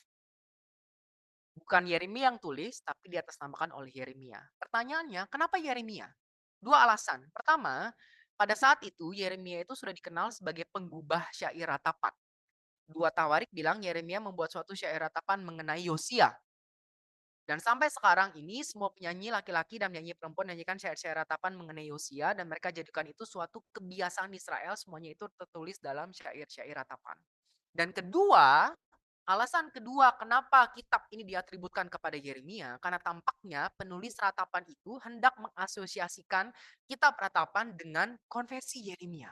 Bukan Yeremia yang tulis, tapi diatasnamakan oleh Yeremia. Pertanyaannya, kenapa Yeremia? Dua alasan. Pertama, pada saat itu Yeremia itu sudah dikenal sebagai penggubah syair ratapan. Dua Tawarik bilang Yeremia membuat suatu syair ratapan mengenai Yosia. Dan sampai sekarang ini semua penyanyi laki-laki dan penyanyi perempuan menyanyikan syair-syair ratapan mengenai Yosia dan mereka jadikan itu suatu kebiasaan Israel, semuanya itu tertulis dalam syair-syair ratapan. Dan kedua, alasan kedua kenapa kitab ini diatributkan kepada Yeremia, karena tampaknya penulis ratapan itu hendak mengasosiasikan kitab ratapan dengan konfesi Yeremia.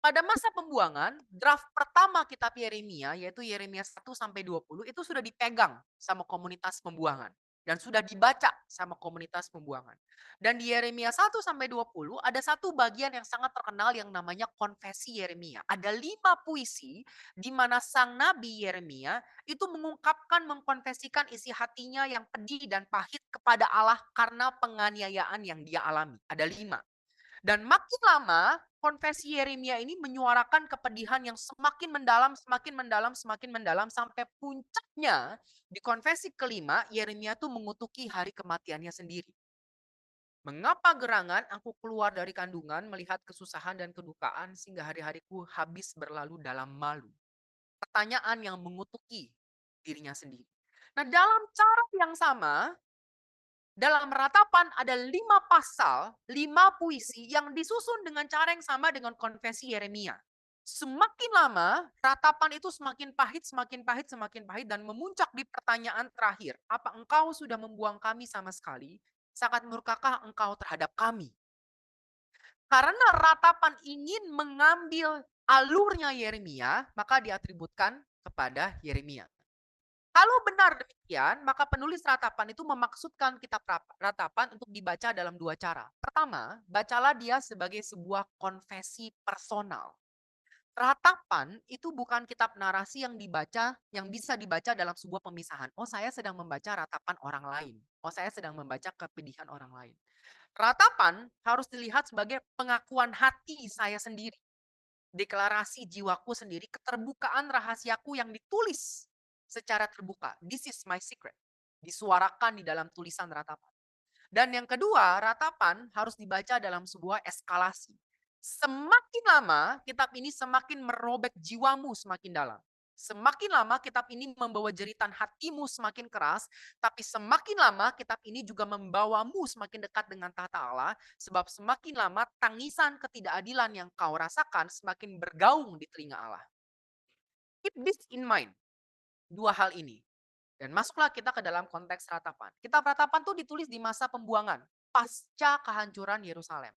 Pada masa pembuangan, draft pertama kitab Yeremia, yaitu Yeremia 1-20, itu sudah dipegang sama komunitas pembuangan. Dan sudah dibaca sama komunitas pembuangan. Dan di Yeremia 1-20 ada satu bagian yang sangat terkenal yang namanya konfesi Yeremia. Ada 5 puisi di mana sang nabi Yeremia itu mengungkapkan, mengkonfesikan isi hatinya yang pedih dan pahit kepada Allah karena penganiayaan yang dia alami. Ada 5. Dan makin lama, konfesi Yeremia ini menyuarakan kepedihan yang semakin mendalam, semakin mendalam, semakin mendalam, sampai puncaknya di konfesi kelima, Yeremia tuh mengutuki hari kematiannya sendiri. Mengapa gerangan aku keluar dari kandungan melihat kesusahan dan kedukaan sehingga hari-hariku habis berlalu dalam malu. Pertanyaan yang mengutuki dirinya sendiri. Nah, dalam cara yang sama, dalam Ratapan ada 5 pasal, 5 puisi yang disusun dengan cara yang sama dengan konfesi Yeremia. Semakin lama, Ratapan itu semakin pahit, semakin pahit, semakin pahit, dan memuncak di pertanyaan terakhir. Apa engkau sudah membuang kami sama sekali? Sangat murkakah engkau terhadap kami? Karena Ratapan ingin mengambil alurnya Yeremia, maka diatributkan kepada Yeremia. Kalau benar demikian, maka penulis Ratapan itu memaksudkan kitab Ratapan untuk dibaca dalam 2 cara. Pertama, bacalah dia sebagai sebuah konfesi personal. Ratapan itu bukan kitab narasi yang bisa dibaca dalam sebuah pemisahan. Oh, saya sedang membaca ratapan orang lain. Oh, saya sedang membaca kepedihan orang lain. Ratapan harus dilihat sebagai pengakuan hati saya sendiri. Deklarasi jiwaku sendiri, keterbukaan rahasiaku yang ditulis secara terbuka. This is my secret. Disuarakan di dalam tulisan Ratapan. Dan yang kedua, Ratapan harus dibaca dalam sebuah eskalasi. Semakin lama, kitab ini semakin merobek jiwamu semakin dalam. Semakin lama kitab ini membawa jeritan hatimu semakin keras, tapi semakin lama kitab ini juga membawamu semakin dekat dengan tahta Allah, sebab semakin lama tangisan ketidakadilan yang kau rasakan semakin bergaung di telinga Allah. Keep this in mind, dua hal ini. Dan masuklah kita ke dalam konteks Ratapan. Kitab Ratapan tuh ditulis di masa pembuangan, pasca kehancuran Yerusalem.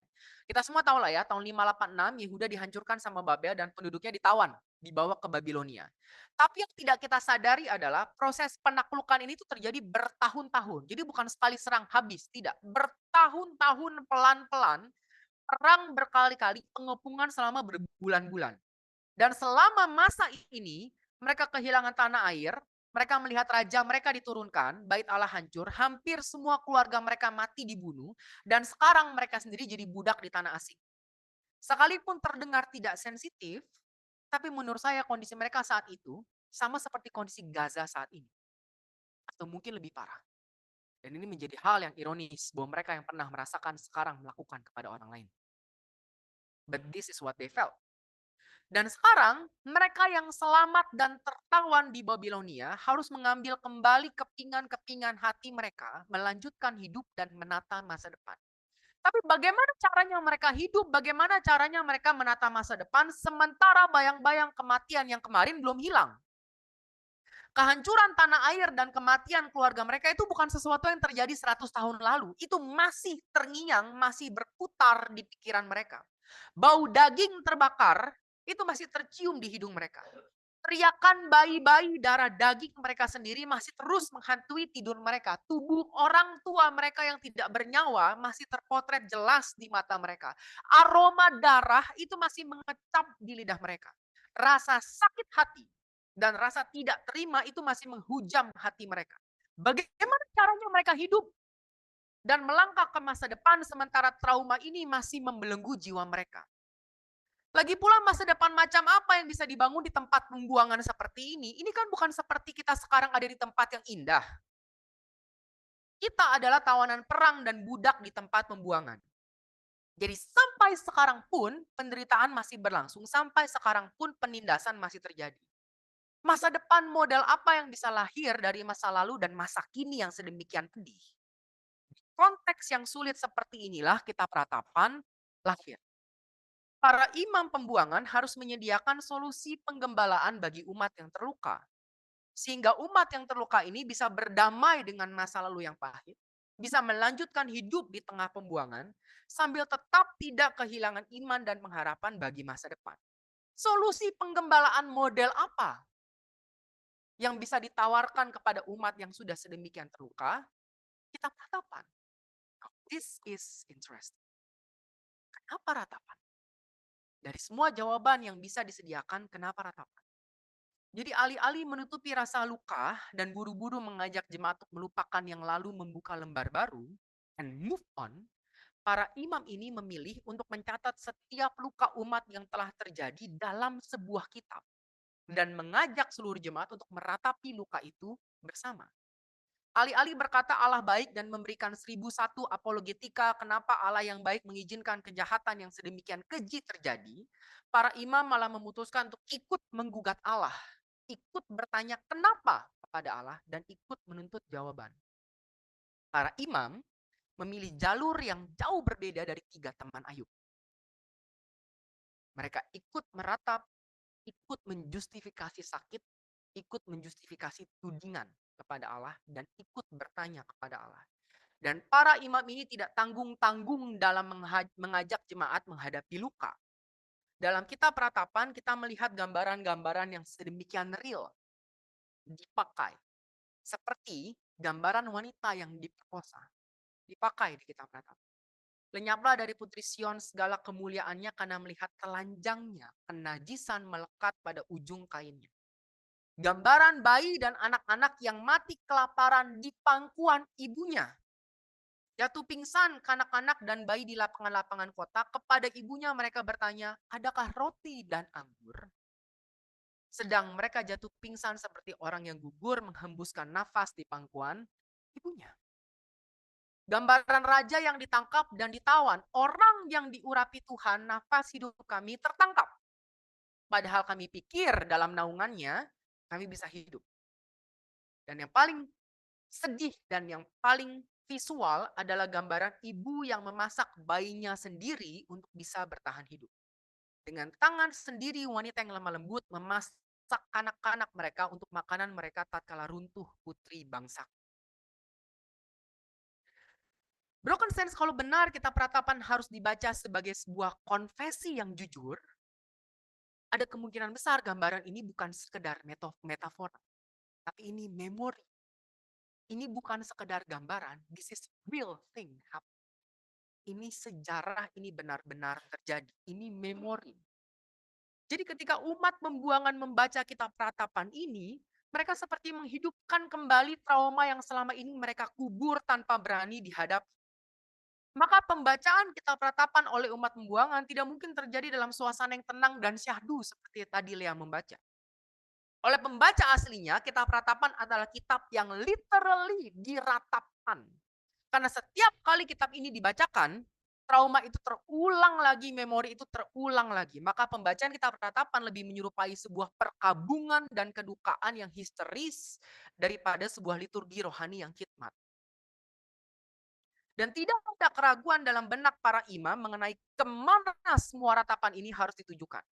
Kita semua tahu lah ya, tahun 586 Yehuda dihancurkan sama Babel dan penduduknya ditawan, dibawa ke Babilonia. Tapi yang tidak kita sadari adalah proses penaklukan ini tuh terjadi bertahun-tahun. Jadi bukan sekali serang habis, tidak. Bertahun-tahun pelan-pelan, perang berkali-kali, pengepungan selama berbulan-bulan. Dan selama masa ini, mereka kehilangan tanah air, mereka melihat raja mereka diturunkan, bait Allah hancur, hampir semua keluarga mereka mati dibunuh, dan sekarang mereka sendiri jadi budak di tanah asing. Sekalipun terdengar tidak sensitif, tapi menurut saya kondisi mereka saat itu sama seperti kondisi Gaza saat ini. Atau mungkin lebih parah. Dan ini menjadi hal yang ironis bahwa mereka yang pernah merasakan sekarang melakukan kepada orang lain. But this is what they felt. Dan sekarang mereka yang selamat dan tertawan di Babilonia harus mengambil kembali kepingan-kepingan hati mereka, melanjutkan hidup dan menata masa depan. Tapi bagaimana caranya mereka hidup, bagaimana caranya mereka menata masa depan, sementara bayang-bayang kematian yang kemarin belum hilang. Kehancuran tanah air dan kematian keluarga mereka itu bukan sesuatu yang terjadi 100 tahun lalu. Itu masih terngiang, masih berputar di pikiran mereka. Bau daging terbakar itu masih tercium di hidung mereka. Teriakan bayi-bayi darah daging mereka sendiri masih terus menghantui tidur mereka. Tubuh orang tua mereka yang tidak bernyawa masih terpotret jelas di mata mereka. Aroma darah itu masih mengecap di lidah mereka. Rasa sakit hati dan rasa tidak terima itu masih menghujam hati mereka. Bagaimana caranya mereka hidup dan melangkah ke masa depan sementara trauma ini masih membelenggu jiwa mereka? Lagi pula masa depan macam apa yang bisa dibangun di tempat pembuangan seperti ini? Ini kan bukan seperti kita sekarang ada di tempat yang indah. Kita adalah tawanan perang dan budak di tempat pembuangan. Jadi sampai sekarang pun penderitaan masih berlangsung, sampai sekarang pun penindasan masih terjadi. Masa depan model apa yang bisa lahir dari masa lalu dan masa kini yang sedemikian pedih? Konteks yang sulit seperti inilah kita peratapan lahir. Para imam pembuangan harus menyediakan solusi penggembalaan bagi umat yang terluka. Sehingga umat yang terluka ini bisa berdamai dengan masa lalu yang pahit, bisa melanjutkan hidup di tengah pembuangan, sambil tetap tidak kehilangan iman dan pengharapan bagi masa depan. Solusi penggembalaan model apa yang bisa ditawarkan kepada umat yang sudah sedemikian terluka? Kita ratapan. This is interesting. Kenapa ratapan? Dari semua jawaban yang bisa disediakan, kenapa ratapan? Jadi alih-alih menutupi rasa luka dan buru-buru mengajak jemaat untuk melupakan yang lalu, membuka lembar baru, and move on, para imam ini memilih untuk mencatat setiap luka umat yang telah terjadi dalam sebuah kitab. Dan mengajak seluruh jemaat untuk meratapi luka itu bersama. Alih-alih berkata Allah baik dan memberikan 1001 apologetika kenapa Allah yang baik mengizinkan kejahatan yang sedemikian keji terjadi, para imam malah memutuskan untuk ikut menggugat Allah, ikut bertanya kenapa kepada Allah, dan ikut menuntut jawaban. Para imam memilih jalur yang jauh berbeda dari 3 teman Ayub. Mereka ikut meratap, ikut menjustifikasi sakit, ikut menjustifikasi tudingan kepada Allah, dan ikut bertanya kepada Allah. Dan para imam ini tidak tanggung-tanggung dalam mengajak jemaat menghadapi luka. Dalam kitab Ratapan kita melihat gambaran-gambaran yang sedemikian real dipakai. Seperti gambaran wanita yang diperkosa. Dipakai di kitab Ratapan. Lenyaplah dari putri Sion segala kemuliaannya karena melihat telanjangnya, kenajisan melekat pada ujung kainnya. Gambaran bayi dan anak-anak yang mati kelaparan di pangkuan ibunya. Jatuh pingsan kanak-kanak dan bayi di lapangan-lapangan kota. Kepada ibunya mereka bertanya, adakah roti dan anggur? Sedang mereka jatuh pingsan seperti orang yang gugur menghembuskan nafas di pangkuan ibunya. Gambaran raja yang ditangkap dan ditawan. Orang yang diurapi Tuhan, nafas hidup kami tertangkap. Padahal kami pikir dalam naungannya, kami bisa hidup. Dan yang paling sedih dan yang paling visual adalah gambaran ibu yang memasak bayinya sendiri untuk bisa bertahan hidup. Dengan tangan sendiri wanita yang lemah lembut memasak anak-anak mereka untuk makanan mereka tatkala runtuh putri bangsa. Broken Sense kalau benar kita peratapan harus dibaca sebagai sebuah konfesi yang jujur, ada kemungkinan besar gambaran ini bukan sekedar metafora, tapi ini memori. Ini bukan sekedar gambaran, this is real thing. Ini sejarah, ini benar-benar terjadi. Ini memori. Jadi ketika umat pembuangan membaca kitab Ratapan ini, mereka seperti menghidupkan kembali trauma yang selama ini mereka kubur tanpa berani dihadapi. Maka pembacaan kitab Ratapan oleh umat pembuangan tidak mungkin terjadi dalam suasana yang tenang dan syahdu seperti tadi Lea membaca. Oleh pembaca aslinya, kitab Ratapan adalah kitab yang literally diratapkan. Karena setiap kali kitab ini dibacakan, trauma itu terulang lagi, memori itu terulang lagi. Maka pembacaan kitab Ratapan lebih menyerupai sebuah perkabungan dan kedukaan yang histeris daripada sebuah liturgi rohani yang khidmat. Dan tidak ada keraguan dalam benak para imam mengenai kemana semua ratapan ini harus ditujukan.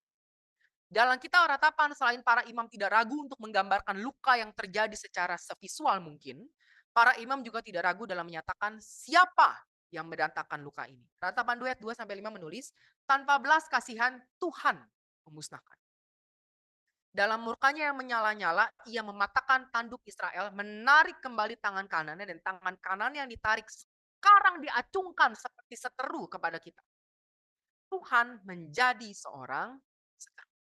Dalam kitab ratapan, selain para imam tidak ragu untuk menggambarkan luka yang terjadi secara sevisual mungkin, para imam juga tidak ragu dalam menyatakan siapa yang mendatangkan luka ini. Ratapan 2 ayat 2-5 menulis, tanpa belas kasihan Tuhan memusnahkan. Dalam murkanya yang menyala-nyala, ia mematahkan tanduk Israel, menarik kembali tangan kanannya, dan tangan kanannya yang ditarik sekarang diacungkan seperti seteru kepada kita. Tuhan menjadi seorang seteru.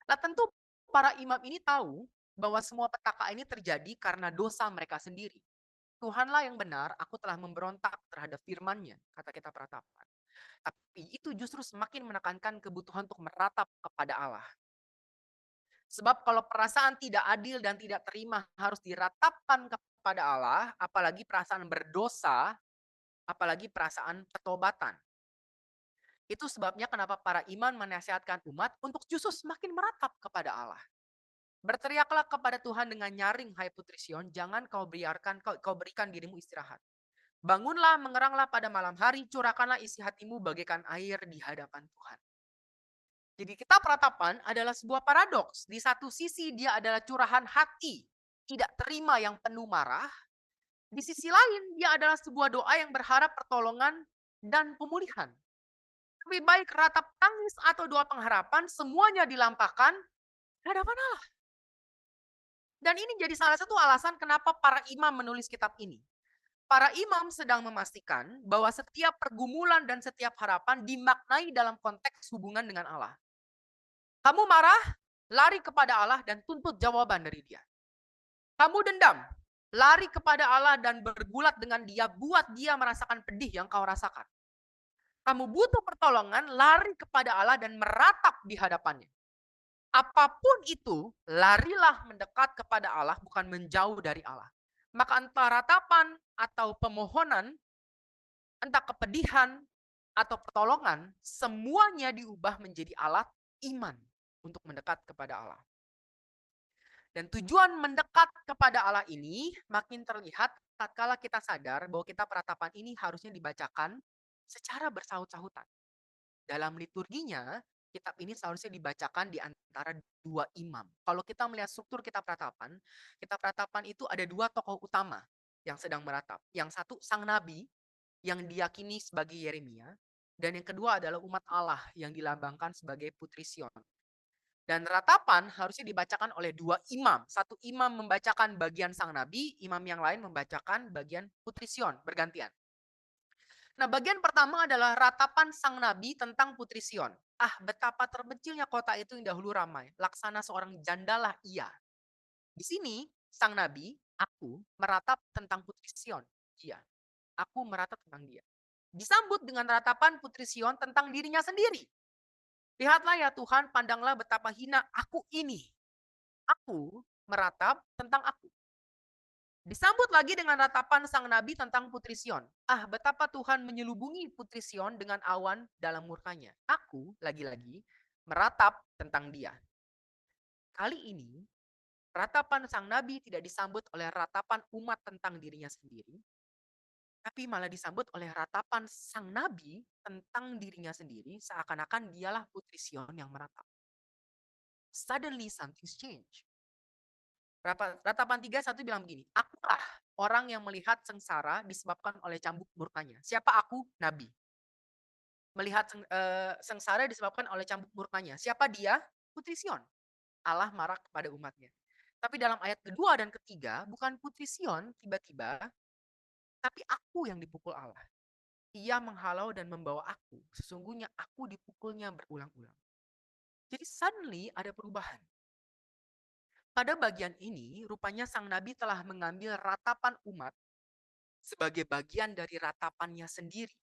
Nah, tentu para imam ini tahu bahwa semua petaka ini terjadi karena dosa mereka sendiri. Tuhanlah yang benar, aku telah memberontak terhadap firman-Nya, kata kitab ratapan. Tapi itu justru semakin menekankan kebutuhan untuk meratap kepada Allah. Sebab kalau perasaan tidak adil dan tidak terima harus diratapkan kepada Allah, apalagi perasaan berdosa, apalagi perasaan pertobatan. Itu sebabnya kenapa para imam menasihatkan umat untuk justru semakin meratap kepada Allah. Berteriaklah kepada Tuhan dengan nyaring, hai putri Sion, jangan kau berikan dirimu istirahat. Bangunlah, mengeranglah pada malam hari, curahkanlah isi hatimu bagaikan air di hadapan Tuhan. Jadi kitab ratapan adalah sebuah paradoks. Di satu sisi dia adalah curahan hati, tidak terima yang penuh marah. Di sisi lain dia adalah sebuah doa yang berharap pertolongan dan pemulihan. Lebih baik ratap tangis atau doa pengharapan, semuanya dilampahkan di hadapan Allah. Dan ini jadi salah satu alasan kenapa para imam menulis kitab ini. Para imam sedang memastikan bahwa setiap pergumulan dan setiap harapan dimaknai dalam konteks hubungan dengan Allah. Kamu marah, lari kepada Allah dan tuntut jawaban dari Dia. Kamu dendam, lari kepada Allah dan bergulat dengan Dia, buat Dia merasakan pedih yang kau rasakan. Kamu butuh pertolongan, lari kepada Allah dan meratap di hadapannya. Apapun itu, larilah mendekat kepada Allah, bukan menjauh dari Allah. Maka entah ratapan atau pemohonan, entah kepedihan atau pertolongan, semuanya diubah menjadi alat iman untuk mendekat kepada Allah. Dan tujuan mendekat kepada Allah ini makin terlihat tatkala kita sadar bahwa kitab ratapan ini harusnya dibacakan secara bersaut-sautan. Dalam liturginya, kitab ini seharusnya dibacakan di antara dua imam. Kalau kita melihat struktur kitab ratapan itu ada dua tokoh utama yang sedang meratap. Yang satu sang nabi yang diyakini sebagai Yeremia, dan yang kedua adalah umat Allah yang dilambangkan sebagai putri Sion. Dan ratapan harusnya dibacakan oleh dua imam. Satu imam membacakan bagian sang nabi, imam yang lain membacakan bagian putri Sion, bergantian. Nah, bagian pertama adalah ratapan sang nabi tentang putri Sion. Ah, betapa terpencilnya kota itu yang dahulu ramai. Laksana seorang jandalah ia. Di sini, sang nabi, aku, meratap tentang putri Sion. Dia. Aku meratap tentang dia. Disambut dengan ratapan putri Sion tentang dirinya sendiri. Lihatlah ya Tuhan, pandanglah betapa hina aku ini. Aku meratap tentang aku. Disambut lagi dengan ratapan sang nabi tentang putri Sion. Ah, betapa Tuhan menyelubungi putri Sion dengan awan dalam murkanya. Aku, lagi-lagi, meratap tentang dia. Kali ini, ratapan sang nabi tidak disambut oleh ratapan umat tentang dirinya sendiri, tapi malah disambut oleh ratapan sang nabi tentang dirinya sendiri, seakan-akan dialah putri Sion yang meratap. Suddenly something's changed. Ratapan 3:1 bilang begini, akulah orang yang melihat sengsara disebabkan oleh cambuk murkanya. Siapa aku? Nabi. Melihat sengsara disebabkan oleh cambuk murkanya. Siapa dia? Putri Sion. Allah marah kepada umatnya. Tapi dalam ayat kedua dan ketiga, bukan putri Sion tiba-tiba, tapi aku yang dipukul Allah. Ia menghalau dan membawa aku. Sesungguhnya aku dipukulnya berulang-ulang. Jadi suddenly ada perubahan. Pada bagian ini, rupanya sang nabi telah mengambil ratapan umat sebagai bagian dari ratapannya sendiri.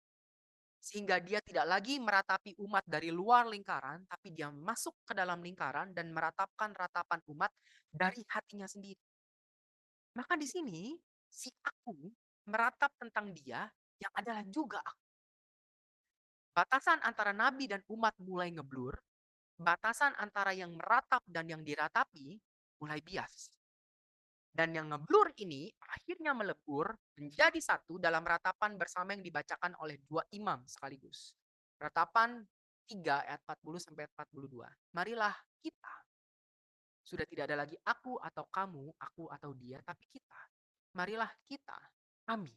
Sehingga dia tidak lagi meratapi umat dari luar lingkaran, tapi dia masuk ke dalam lingkaran dan meratapkan ratapan umat dari hatinya sendiri. Maka di sini, si aku meratap tentang dia yang adalah juga aku. Batasan antara nabi dan umat mulai ngeblur, batasan antara yang meratap dan yang diratapi mulai bias. Dan yang ngeblur ini akhirnya melebur menjadi satu dalam ratapan bersama yang dibacakan oleh dua imam sekaligus. Ratapan 3 ayat 40 sampai 42. Marilah kita. Sudah tidak ada lagi aku atau kamu, aku atau dia, tapi kita. Marilah kita, kami,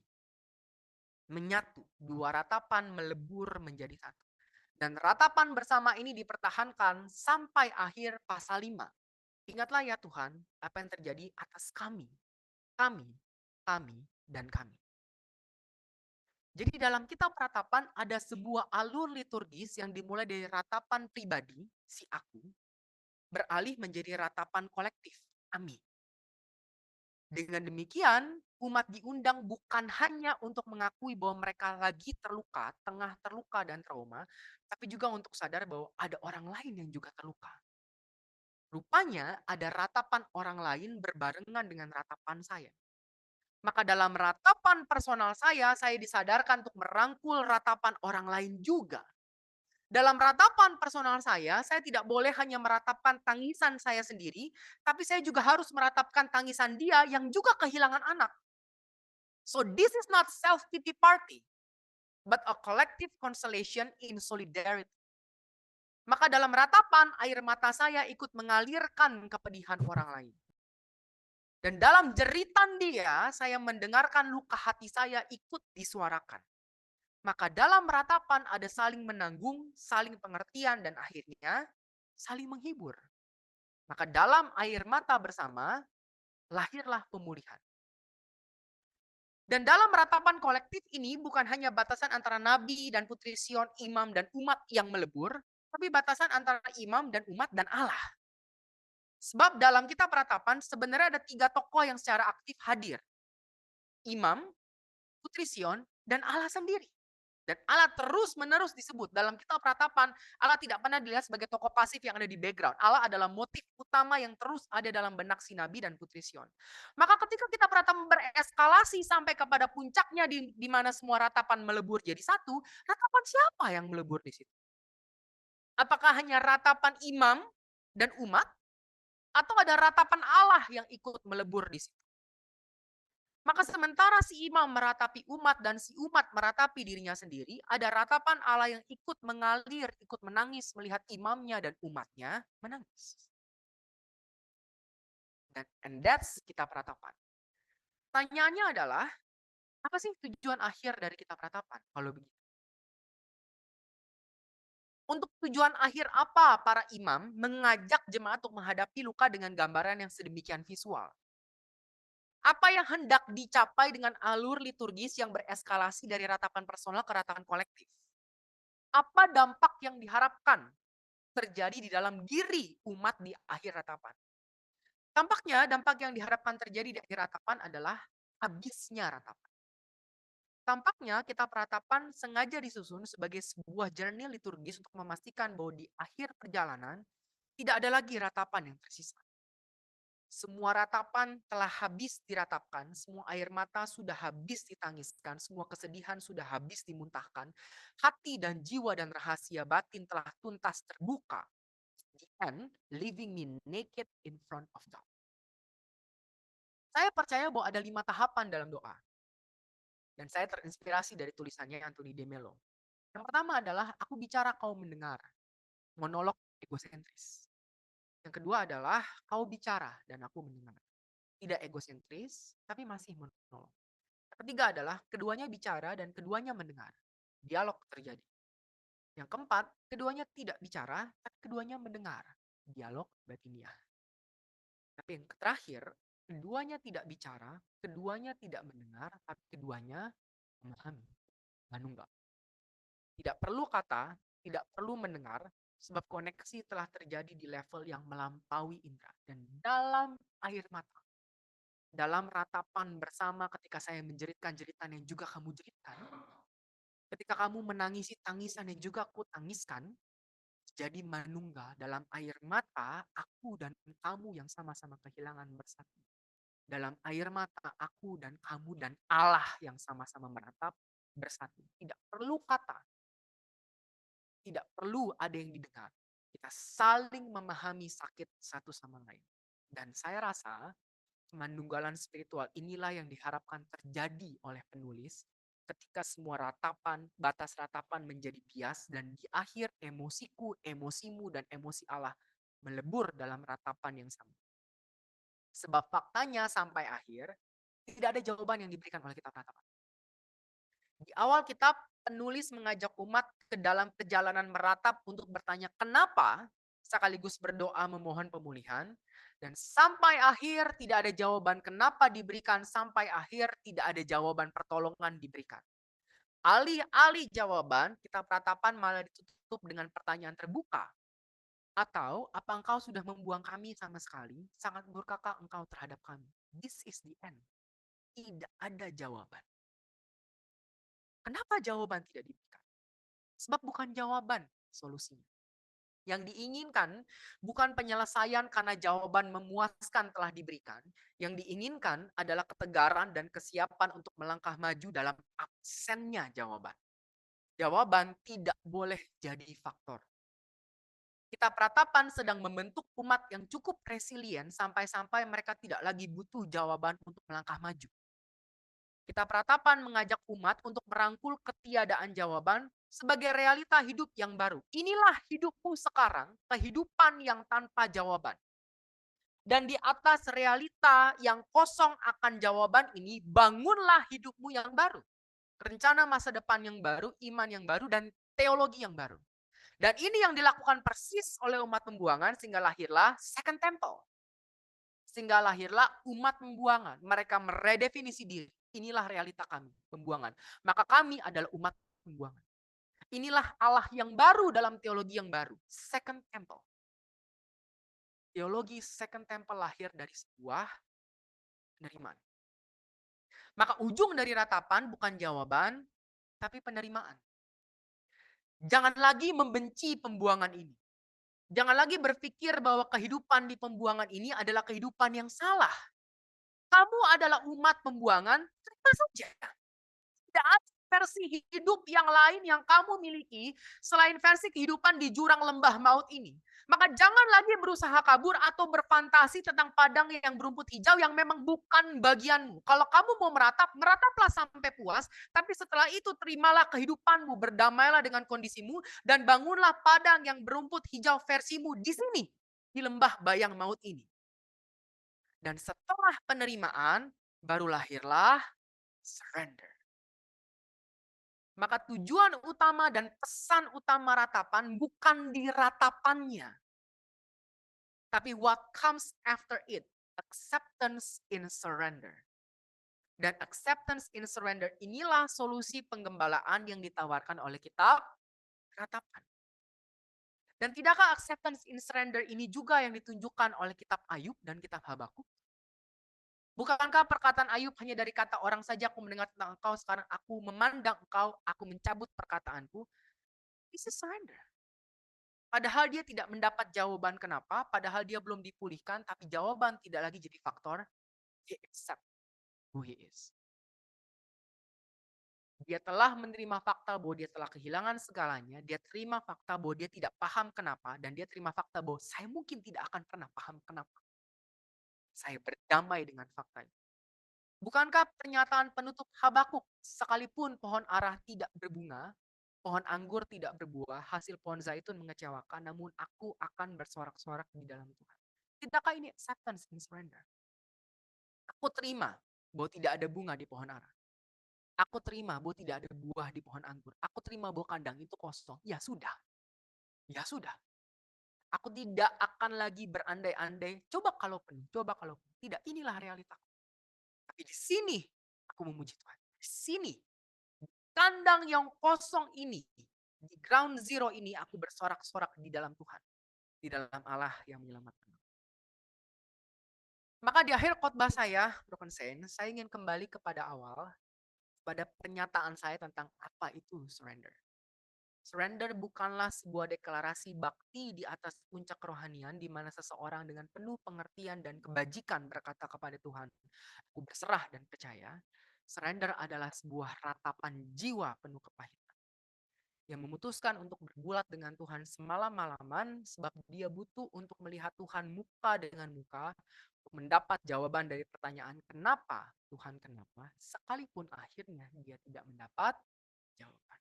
menyatu. Dua ratapan melebur menjadi satu. Dan ratapan bersama ini dipertahankan sampai akhir pasal 5. Ingatlah ya Tuhan, apa yang terjadi atas kami, kami, dan kami. Jadi dalam kitab ratapan ada sebuah alur liturgis yang dimulai dari ratapan pribadi, si aku, beralih menjadi ratapan kolektif, kami. Dengan demikian, umat diundang bukan hanya untuk mengakui bahwa mereka lagi terluka, tengah terluka dan trauma, tapi juga untuk sadar bahwa ada orang lain yang juga terluka. Rupanya ada ratapan orang lain berbarengan dengan ratapan saya. Maka dalam ratapan personal saya disadarkan untuk merangkul ratapan orang lain juga. Dalam ratapan personal saya tidak boleh hanya meratapkan tangisan saya sendiri, tapi saya juga harus meratapkan tangisan dia yang juga kehilangan anak. So this is not self-pity party, but a collective consolation in solidarity. Maka dalam ratapan, air mata saya ikut mengalirkan kepedihan orang lain. Dan dalam jeritan dia, saya mendengarkan luka hati saya ikut disuarakan. Maka dalam ratapan ada saling menanggung, saling pengertian, dan akhirnya saling menghibur. Maka dalam air mata bersama, lahirlah pemulihan. Dan dalam ratapan kolektif ini bukan hanya batasan antara nabi dan putri Sion, imam dan umat yang melebur, tapi batasan antara imam dan umat dan Allah. Sebab dalam kitab ratapan sebenarnya ada 3 tokoh yang secara aktif hadir. Imam, putri Sion, dan Allah sendiri. Dan Allah terus-menerus disebut. Dalam kitab ratapan, Allah tidak pernah dilihat sebagai tokoh pasif yang ada di background. Allah adalah motif utama yang terus ada dalam benak si Nabi dan putri Sion. Maka ketika kitab ratapan bereskalasi sampai kepada puncaknya di mana semua ratapan melebur jadi satu, ratapan siapa yang melebur di situ? Apakah hanya ratapan imam dan umat? Atau ada ratapan Allah yang ikut melebur di situ? Maka sementara si imam meratapi umat dan si umat meratapi dirinya sendiri, ada ratapan Allah yang ikut mengalir, ikut menangis melihat imamnya dan umatnya menangis. And that's kitab ratapan. Pertanyaannya adalah, apa sih tujuan akhir dari kitab ratapan? Kalau begitu. Untuk tujuan akhir apa para imam mengajak jemaat untuk menghadapi luka dengan gambaran yang sedemikian visual? Apa yang hendak dicapai dengan alur liturgis yang bereskalasi dari ratapan personal ke ratapan kolektif? Apa dampak yang diharapkan terjadi di dalam diri umat di akhir ratapan? Tampaknya dampak yang diharapkan terjadi di akhir ratapan adalah habisnya ratapan. Tampaknya kitab ratapan sengaja disusun sebagai sebuah journey liturgis untuk memastikan bahwa di akhir perjalanan tidak ada lagi ratapan yang tersisa. Semua ratapan telah habis diratapkan, semua air mata sudah habis ditangiskan, semua kesedihan sudah habis dimuntahkan, hati dan jiwa dan rahasia batin telah tuntas terbuka. The end, leaving me naked in front of God. Saya percaya bahwa ada 5 tahapan dalam doa. Dan saya terinspirasi dari tulisannya Anthony de Mello. Yang pertama adalah, aku bicara kau mendengar. Monolog egosentris. Yang kedua adalah, kau bicara dan aku mendengar. Tidak egosentris, tapi masih monolog. Yang ketiga adalah, keduanya bicara dan keduanya mendengar. Dialog terjadi. Yang keempat, keduanya tidak bicara, tapi keduanya mendengar. Dialog batiniah. Tapi yang terakhir, keduanya tidak bicara, keduanya tidak mendengar, tapi keduanya memahami. Manunggal. Tidak perlu kata, tidak perlu mendengar, sebab koneksi telah terjadi di level yang melampaui indera. Dan dalam air mata, dalam ratapan bersama ketika saya menjeritkan jeritan yang juga kamu jeritkan, ketika kamu menangisi tangisan yang juga aku tangiskan, jadi manunggal dalam air mata, aku dan kamu yang sama-sama kehilangan bersatu. Dalam air mata, aku dan kamu dan Allah yang sama-sama menatap bersatu. Tidak perlu kata, tidak perlu ada yang didengar. Kita saling memahami sakit satu sama lain. Dan saya rasa Kemanunggalan spiritual inilah yang diharapkan terjadi oleh penulis ketika semua ratapan, batas ratapan menjadi bias dan di akhir emosiku, emosimu, dan emosi Allah melebur dalam ratapan yang sama. Sebab faktanya sampai akhir tidak ada jawaban yang diberikan oleh kitab ratapan. Di awal kitab, penulis mengajak umat ke dalam perjalanan meratap untuk bertanya kenapa, sekaligus berdoa memohon pemulihan, dan sampai akhir tidak ada jawaban kenapa diberikan, sampai akhir tidak ada jawaban pertolongan diberikan. Alih-alih jawaban, kitab ratapan malah ditutup dengan pertanyaan terbuka. Atau, apa engkau sudah membuang kami sama sekali? Sangat murkakah engkau terhadap kami? This is the end. Tidak ada jawaban. Kenapa jawaban tidak diberikan? Sebab bukan jawaban solusinya. Yang diinginkan bukan penyelesaian karena jawaban memuaskan telah diberikan. Yang diinginkan adalah ketegaran dan kesiapan untuk melangkah maju dalam absennya jawaban. Jawaban tidak boleh jadi faktor. Kitab Ratapan sedang membentuk umat yang cukup resilient sampai-sampai mereka tidak lagi butuh jawaban untuk melangkah maju. Kitab Ratapan mengajak umat untuk merangkul ketiadaan jawaban sebagai realita hidup yang baru. Inilah hidupmu sekarang, kehidupan yang tanpa jawaban. Dan di atas realita yang kosong akan jawaban ini, bangunlah hidupmu yang baru. Rencana masa depan yang baru, iman yang baru, dan teologi yang baru. Dan ini yang dilakukan persis oleh umat pembuangan sehingga lahirlah Second Temple. Sehingga lahirlah umat pembuangan. Mereka meredefinisi diri. Inilah realita kami, pembuangan. Maka kami adalah umat pembuangan. Inilah Allah yang baru dalam teologi yang baru. Second Temple. Teologi Second Temple lahir dari sebuah penerimaan. Maka ujung dari ratapan bukan jawaban, tapi penerimaan. Jangan lagi membenci pembuangan ini. Jangan lagi berpikir bahwa kehidupan di pembuangan ini adalah kehidupan yang salah. Kamu adalah umat pembuangan, terima saja. Tidak ada versi hidup yang lain yang kamu miliki selain versi kehidupan di jurang lembah maut ini. Maka jangan lagi berusaha kabur atau berfantasi tentang padang yang berumput hijau yang memang bukan bagianmu. Kalau kamu mau meratap, merataplah sampai puas. Tapi setelah itu terimalah kehidupanmu, berdamailah dengan kondisimu, dan bangunlah padang yang berumput hijau versimu di sini, di lembah bayang maut ini. Dan setelah penerimaan, baru lahirlah surrender. Maka tujuan utama dan pesan utama ratapan bukan di ratapannya. Tapi what comes after it, acceptance in surrender. Dan acceptance in surrender inilah solusi penggembalaan yang ditawarkan oleh kitab ratapan. Dan tidakkah acceptance in surrender ini juga yang ditunjukkan oleh kitab Ayub dan kitab Habakuk? Bukankah perkataan Ayub hanya dari kata orang saja, aku mendengar tentang engkau, sekarang aku memandang engkau, aku mencabut perkataanku. This is surrender. Padahal dia tidak mendapat jawaban kenapa, padahal dia belum dipulihkan, tapi jawaban tidak lagi jadi faktor. He accept who he is. Dia telah menerima fakta bahwa dia telah kehilangan segalanya, dia terima fakta bahwa dia tidak paham kenapa, dan dia terima fakta bahwa saya mungkin tidak akan pernah paham kenapa. Saya berdamai dengan fakta itu. Bukankah pernyataan penutup Habakuk, sekalipun pohon arah tidak berbunga, pohon anggur tidak berbuah, hasil pohon zaitun mengecewakan, namun aku akan bersorak-sorak di dalam Tuhan. Tidakkah ini acceptance and surrender? Aku terima bahwa tidak ada bunga di pohon arah. Aku terima bahwa tidak ada buah di pohon anggur. Aku terima bahwa kandang itu kosong. Ya sudah. Ya sudah. Aku tidak akan lagi berandai-andai. Coba kalau penuh, coba kalau penuh. Tidak, inilah realita. Tapi di sini aku memuji Tuhan. Di sini, kandang yang kosong ini, di ground zero ini aku bersorak-sorak di dalam Tuhan. Di dalam Allah yang menyelamatkan. Maka di akhir khotbah saya, Broken Saint, saya ingin kembali kepada awal, pada pernyataan saya tentang apa itu surrender. Surrender bukanlah sebuah deklarasi bakti di atas puncak kerohanian di mana seseorang dengan penuh pengertian dan kebajikan berkata kepada Tuhan, aku berserah dan percaya. Surrender adalah sebuah ratapan jiwa penuh kepahitan. yang memutuskan untuk bergulat dengan Tuhan semalam-malaman sebab dia butuh untuk melihat Tuhan muka dengan muka, untuk mendapat jawaban dari pertanyaan kenapa, Tuhan kenapa, sekalipun akhirnya dia tidak mendapat jawaban.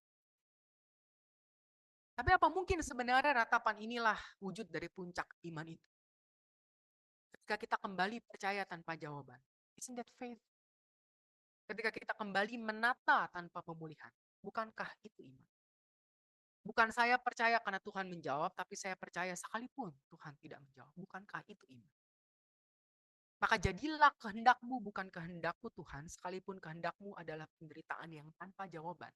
Tapi apa mungkin sebenarnya ratapan inilah wujud dari puncak iman itu? Ketika kita kembali percaya tanpa jawaban. Isn't that faith? Ketika kita kembali menata tanpa pemulihan. Bukankah itu iman? Bukan saya percaya karena Tuhan menjawab, tapi saya percaya sekalipun Tuhan tidak menjawab. Bukankah itu iman? Maka jadilah kehendakmu bukan kehendakku Tuhan, sekalipun kehendakmu adalah penderitaan yang tanpa jawaban.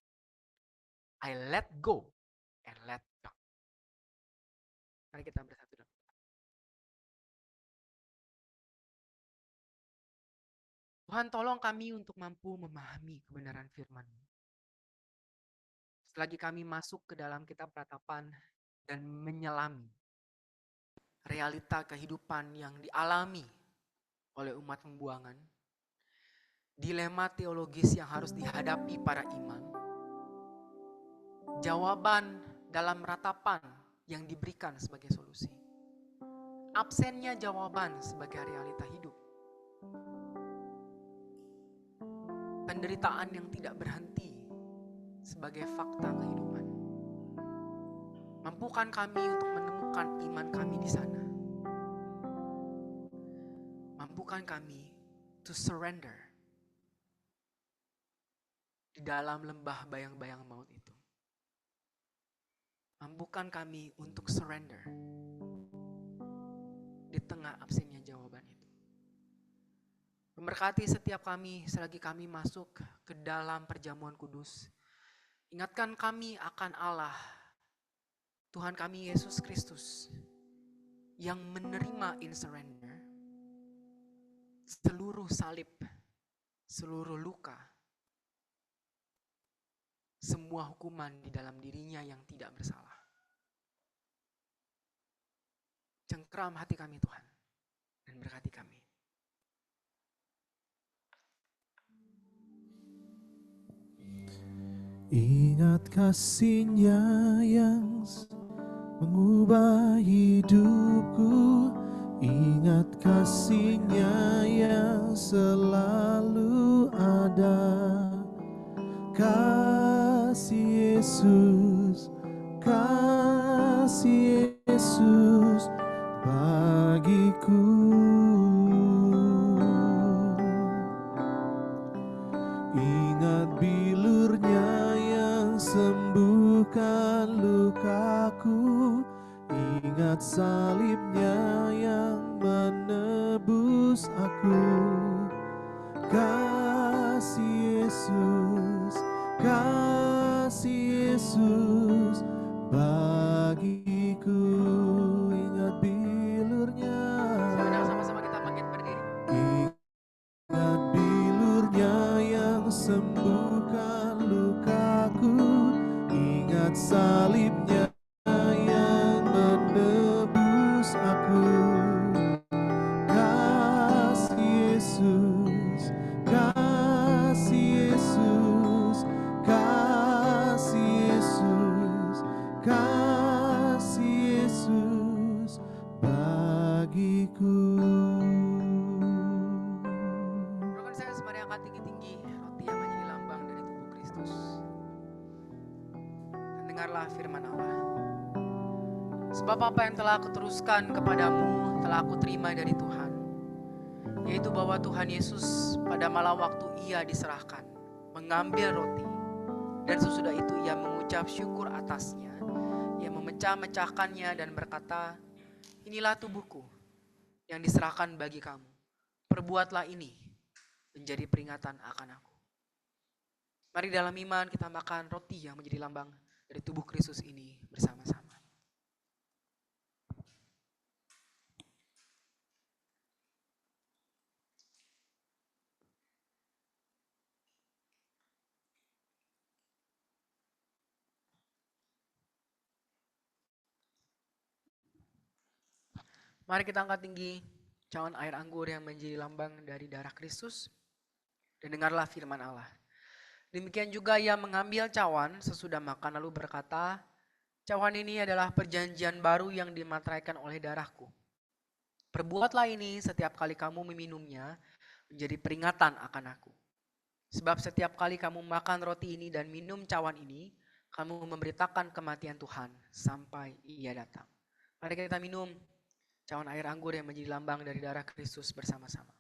I let go and let God. Mari kita bersatu dalam doa. Tuhan tolong kami untuk mampu memahami kebenaran firman-Mu. Selagi kami masuk ke dalam kitab ratapan dan menyelami realita kehidupan yang dialami oleh umat pembuangan, dilema teologis yang harus dihadapi para imam, jawaban dalam ratapan yang diberikan sebagai solusi, absennya jawaban sebagai realita hidup, penderitaan yang tidak berhenti sebagai fakta kehidupan. Mampukan kami untuk menemukan iman kami di sana. Mampukan kami to surrender di dalam lembah bayang-bayang maut itu. Mampukan kami untuk surrender di tengah absennya jawaban itu. Memberkati setiap kami selagi kami masuk ke dalam perjamuan kudus. Ingatkan kami akan Allah, Tuhan kami Yesus Kristus, yang menerima in surrender seluruh salib, seluruh luka, semua hukuman di dalam dirinya yang tidak bersalah. Cengkeram hati kami Tuhan, dan berkati kami. Ingat kasih-Nya yang mengubah hidupku, ingat kasih-Nya yang selalu ada. Kasih Yesus, kasih Yesus bagiku. Ingat bilur-Nya yang sembuhkan lukaku, ingat salib-Nya yang menebus aku. Kasih Yesus, kasih Yesus bagiku. Ingat bilur-Nya. Sebenarnya sama-sama kita bangkit berdiri. Ingat bilur-Nya yang sembuhkan lukaku, ingat salib-Nya yang menebus aku. Kasih Yesus, kasih Yesus, kasih Yesus, kasih Yesus bagiku. Rekan saya semari angkat tinggi-tinggi roti yang menjadi lambang dari tubuh Kristus. Dan dengarlah firman Allah. Sebab apa yang telah aku teruskan kepadamu telah aku terima dari Tuhan, yaitu bahwa Tuhan Yesus pada malam waktu ia diserahkan, mengambil roti, dan sesudah itu ia mengucap syukur atasnya, ia memecah-mecahkannya dan berkata, inilah tubuhku yang diserahkan bagi kamu, perbuatlah ini menjadi peringatan akan aku. Mari dalam iman kita makan roti yang menjadi lambang dari tubuh Kristus ini bersama-sama. Mari kita angkat tinggi cawan air anggur yang menjadi lambang dari darah Kristus. Dan dengarlah firman Allah. Demikian juga ia mengambil cawan sesudah makan lalu berkata, cawan ini adalah perjanjian baru yang dimateraikan oleh darahku. Perbuatlah ini setiap kali kamu meminumnya menjadi peringatan akan aku. Sebab setiap kali kamu makan roti ini dan minum cawan ini, kamu memberitakan kematian Tuhan sampai ia datang. Mari kita minum cawan air anggur yang menjadi lambang dari darah Kristus bersama-sama.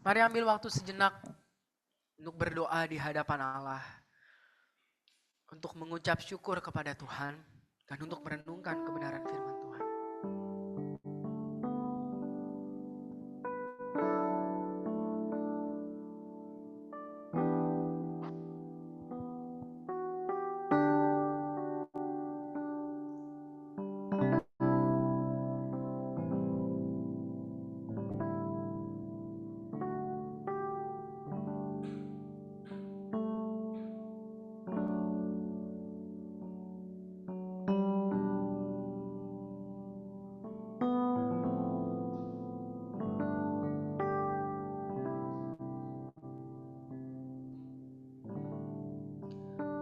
Mari ambil waktu sejenak untuk berdoa di hadapan Allah, untuk mengucap syukur kepada Tuhan, dan untuk merenungkan kebenaran firman Tuhan.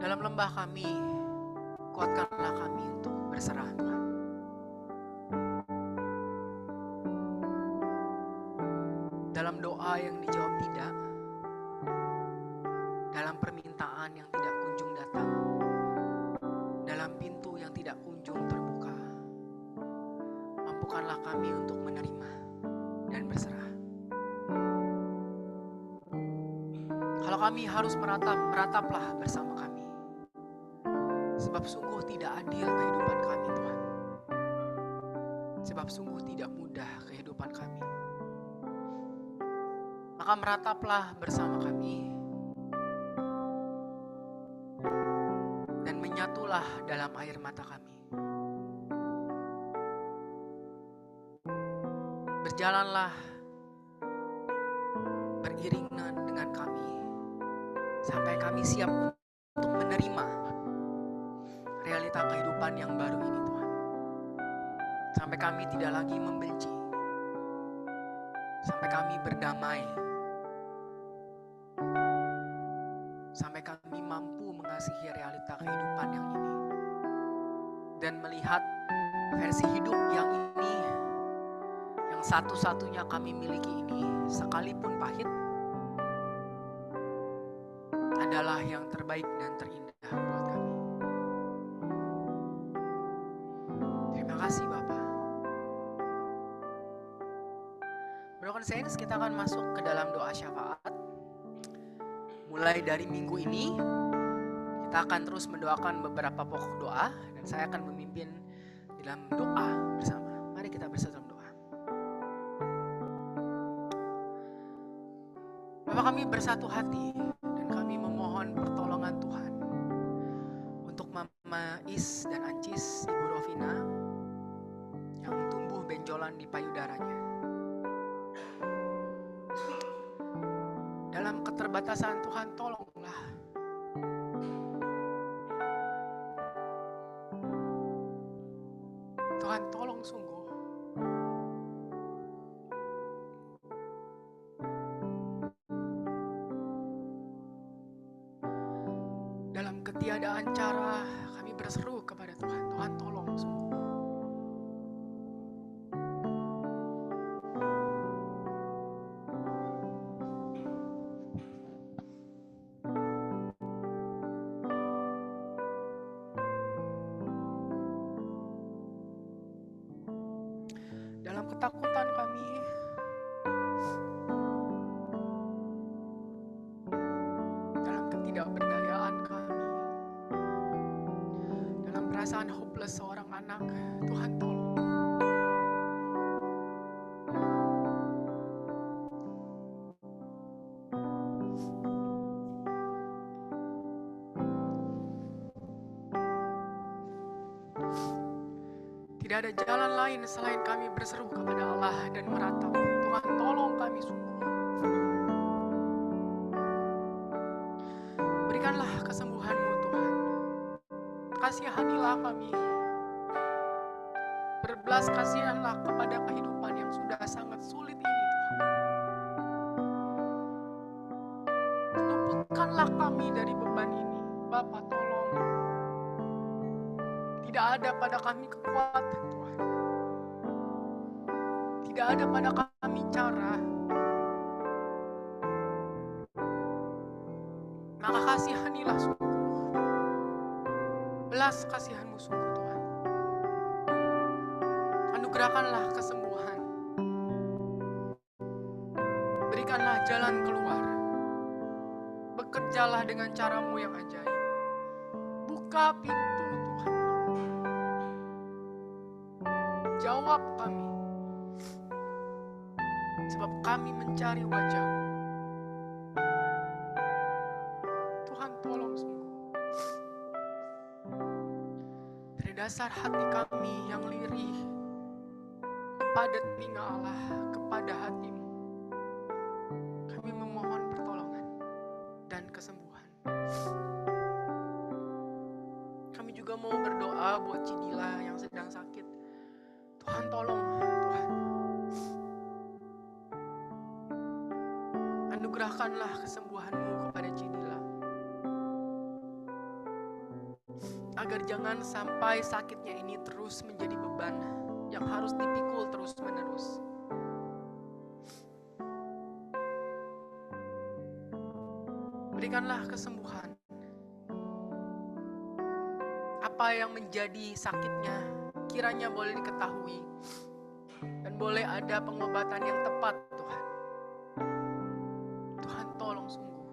Dalam lembah kami, kuatkanlah kami untuk berserah Tuhan. Dalam doa yang dijawab tidak, dalam permintaan yang tidak kunjung datang, dalam pintu yang tidak kunjung terbuka, mampukanlah kami untuk menerima dan berserah. Kalau kami harus merataplah bersama kami. Sebab sungguh tidak adil kehidupan kami Tuhan. Sebab sungguh tidak mudah kehidupan kami. Maka merataplah bersama kami. Dan menyatulah dalam air mata kami. Berjalanlah beriringan dengan kami. Sampai kami siap untuk menerima realita kehidupan yang baru ini Tuhan. Sampai kami tidak lagi membenci. Sampai kami berdamai. Sampai kami mampu mengasihi realita kehidupan yang ini. Dan melihat versi hidup yang ini, yang satu-satunya kami miliki ini, sekalipun pahit, adalah yang terbaik dan terindah buat kami. Terima kasih Bapak. Broken Saints, kita akan masuk ke dalam doa syafaat. Mulai dari minggu ini, kita akan terus mendoakan beberapa pokok doa, dan saya akan memimpin dalam doa bersama. Mari kita bersatu dalam doa. Bapak, kami bersatu hati, dan kami memohon pertolongan Tuhan untuk Mama Is dan Ancis, Ibu Rovina, yang tumbuh benjolan di payudaranya. Dalam keterbatasan Tuhan, tolonglah. Tuhan, tolong sungguh. Dalam ketiadaan cara, kami berseru kepada Tuhan. Tuhan, tolong sungguh. Dalam ketakutan kami, dalam ketidakberdayaan kami, dalam perasaan hopeless seorang anak, Tuhan tolong. Tidak ada jalan lain selain kami berseru kepada Allah dan meratap. Tuhan, tolong kami sungguh. Berikanlah kesembuhan-Mu Tuhan. Kasihanilah kami. Berbelas kasihanlah kepada kehidupan yang sudah sangat sulit ini Tuhan. lepaskanlah kami dari beban ini. Bapa, tolong. Tidak ada pada kami kekuatan, Tuhan. Tidak ada pada kami cara. Maka kasihanilah sungguh. Belas kasihan-Mu sungguh, Tuhan. Anugerahkanlah kesembuhan. Berikanlah jalan keluar. Bekerjalah dengan cara-Mu yang ajaib. Buka pintu, Tuhan. Jawab kami. Sebab kami mencari wajah-Mu. Tuhan, tolong sungguh. Dari dasar hati kami yang lirih, kepada telinga Allah, kepada hati-Mu, kami memohon pertolongan dan kesembuhan. Kami juga mau berdoa buat Cidila yang sedang sakit. Tuhan, tolong, Tuhan. Anugerahkanlah kesembuhan-Mu kepada Cidila. Agar jangan sampai sakitnya ini terus menjadi beban yang harus dipikul terus-menerus. Berikanlah kesembuhan. Apa yang menjadi sakitnya kiranya boleh diketahui dan boleh ada pengobatan yang tepat, Tuhan. Tuhan, tolong sungguh.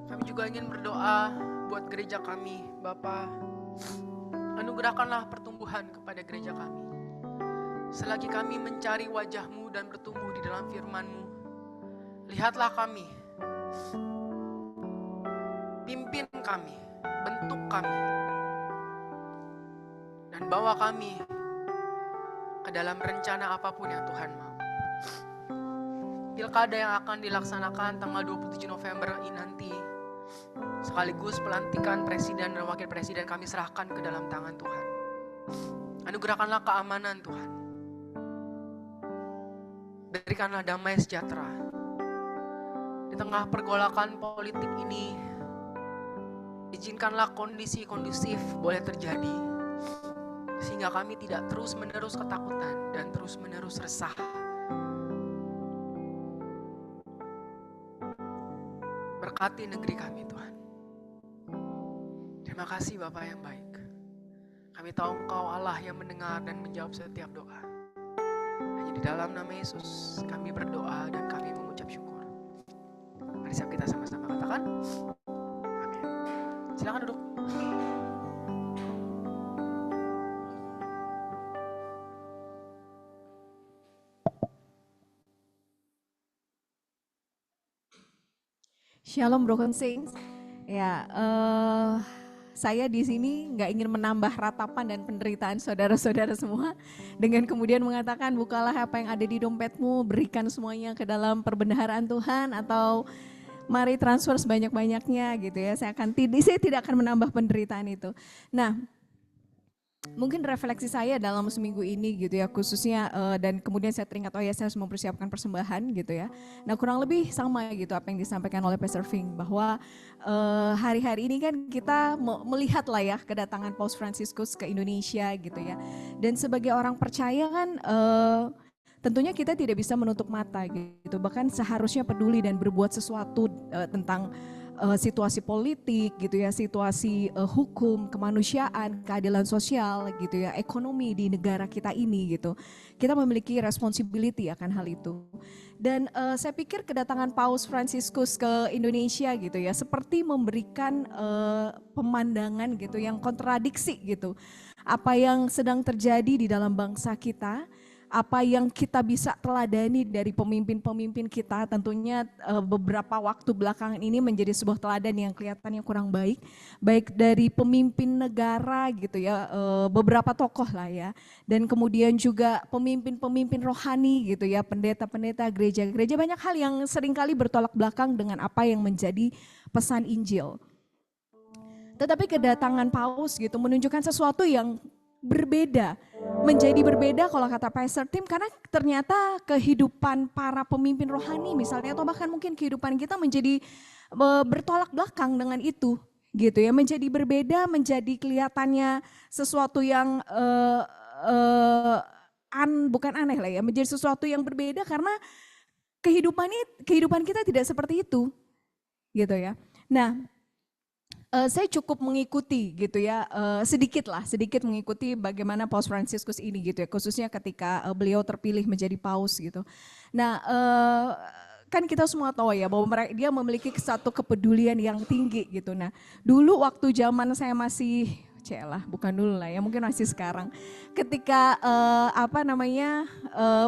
Kami juga ingin berdoa buat gereja kami, Bapa. Anugerahkanlah pertumbuhan kepada gereja kami. Selagi kami mencari wajah-Mu dan bertumbuh di dalam firman-Mu, lihatlah kami. Pimpin kami, bentuk kami, dan bawa kami ke dalam rencana apapun yang Tuhan mau. Pilkada yang akan dilaksanakan tanggal 27 November ini nanti, sekaligus pelantikan presiden dan wakil presiden, kami serahkan ke dalam tangan Tuhan. Anugerahkanlah keamanan, Tuhan. Berikanlah damai sejahtera. Di tengah pergolakan politik ini, izinkanlah kondisi kondusif boleh terjadi, sehingga kami tidak terus-menerus ketakutan dan terus-menerus resah. Berkati negeri kami, Tuhan. Terima kasih Bapa yang baik. Kami tahu Engkau Allah yang mendengar dan menjawab setiap doa. Hanya di dalam nama Yesus kami berdoa dan kami mengucap syukur. Mari siap kita sama-sama katakan, amin. Silakan duduk. Shalom Broken Saints. Ya, saya di sini nggak ingin menambah ratapan dan penderitaan saudara-saudara semua dengan kemudian mengatakan bukalah apa yang ada di dompetmu, berikan semuanya ke dalam perbendaharaan Tuhan, atau mari transfer sebanyak-banyaknya gitu ya. Saya tidak akan menambah penderitaan itu. Nah, mungkin refleksi saya dalam seminggu ini gitu ya, khususnya dan kemudian saya teringat, oh ya saya harus mempersiapkan persembahan gitu ya. Nah kurang lebih sama gitu apa yang disampaikan oleh Pastor Fing, bahwa hari-hari ini kan kita melihat lah ya kedatangan Paus Fransiskus ke Indonesia gitu ya. Dan sebagai orang percaya kan tentunya kita tidak bisa menutup mata gitu, bahkan seharusnya peduli dan berbuat sesuatu tentang situasi politik gitu ya, situasi hukum, kemanusiaan, keadilan sosial gitu ya, ekonomi di negara kita ini gitu. Kita memiliki responsibility akan hal itu. Dan saya pikir kedatangan Paus Fransiskus ke Indonesia gitu ya, seperti memberikan pemandangan gitu yang kontradiksi gitu. Apa yang sedang terjadi di dalam bangsa kita, apa yang kita bisa teladani dari pemimpin-pemimpin kita, tentunya beberapa waktu belakangan ini menjadi sebuah teladan yang kelihatannya kurang baik dari pemimpin negara gitu ya, beberapa tokoh lah ya, dan kemudian juga pemimpin-pemimpin rohani gitu ya, pendeta-pendeta gereja-gereja, banyak hal yang seringkali bertolak belakang dengan apa yang menjadi pesan Injil. Tetapi kedatangan Paus gitu menunjukkan sesuatu yang berbeda menjadi berbeda kalau kata Pastor Tim, karena ternyata kehidupan para pemimpin rohani misalnya, atau bahkan mungkin kehidupan kita menjadi bertolak belakang dengan itu gitu ya, menjadi berbeda, menjadi kelihatannya sesuatu yang bukan aneh lah ya, menjadi sesuatu yang berbeda karena kehidupan kita tidak seperti itu gitu ya. Nah, saya cukup mengikuti gitu ya, sedikit mengikuti bagaimana Paus Fransiskus ini gitu ya, khususnya ketika beliau terpilih menjadi paus gitu. Nah, kan kita semua tahu ya bahwa dia memiliki satu kepedulian yang tinggi gitu. Nah, dulu waktu zaman saya masih bukan dulu lah ya, mungkin masih sekarang. Ketika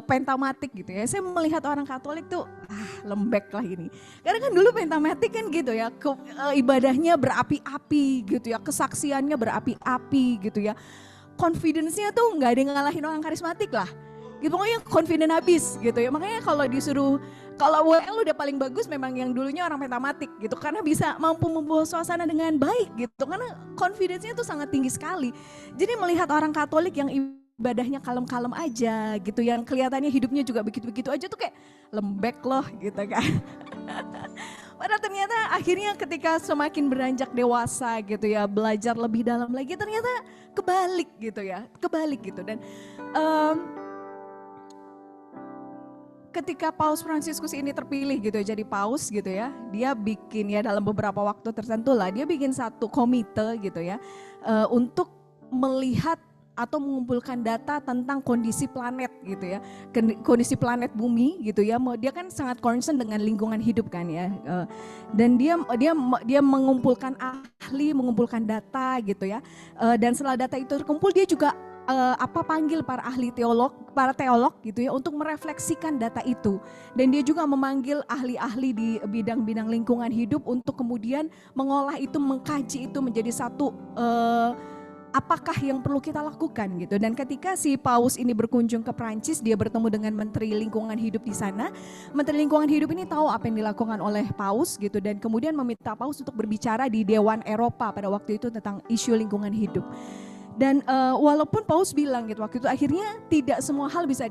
pentamatik gitu ya, saya melihat orang Katolik tuh lembek lah ini. Karena kan dulu pentamatik kan gitu ya, ibadahnya berapi-api gitu ya, kesaksiannya berapi-api gitu ya. Confidence-nya tuh nggak ada yang ngalahin orang karismatik lah. Gitu, pokoknya confident habis gitu ya. Makanya kalau WL udah paling bagus memang yang dulunya orang pentamatik gitu, karena bisa mampu membawa suasana dengan baik gitu, karena confidence-nya tuh sangat tinggi sekali. Jadi melihat orang Katolik yang ibadahnya kalem-kalem aja gitu, yang kelihatannya hidupnya juga begitu-begitu aja tuh kayak lembek loh gitu kan. Padahal ternyata akhirnya ketika semakin beranjak dewasa gitu ya, belajar lebih dalam lagi, ternyata kebalik gitu. Dan ketika Paus Fransiskus ini terpilih gitu jadi paus gitu ya, dia bikin ya dalam beberapa waktu tertentu lah, dia bikin satu komite gitu ya, untuk melihat atau mengumpulkan data tentang kondisi planet gitu ya, kondisi planet bumi gitu ya. Dia kan sangat concern dengan lingkungan hidup kan ya, dan dia mengumpulkan ahli, mengumpulkan data gitu ya, dan setelah data itu terkumpul dia juga panggil para teolog gitu ya untuk merefleksikan data itu, dan dia juga memanggil ahli-ahli di bidang-bidang lingkungan hidup untuk kemudian mengolah itu, mengkaji itu menjadi satu apakah yang perlu kita lakukan gitu. Dan ketika si paus ini berkunjung ke Prancis, dia bertemu dengan Menteri Lingkungan Hidup di sana. Menteri Lingkungan Hidup ini tahu apa yang dilakukan oleh paus gitu, dan kemudian meminta paus untuk berbicara di Dewan Eropa pada waktu itu tentang isu lingkungan hidup. Dan walaupun paus bilang gitu waktu itu, akhirnya tidak semua hal bisa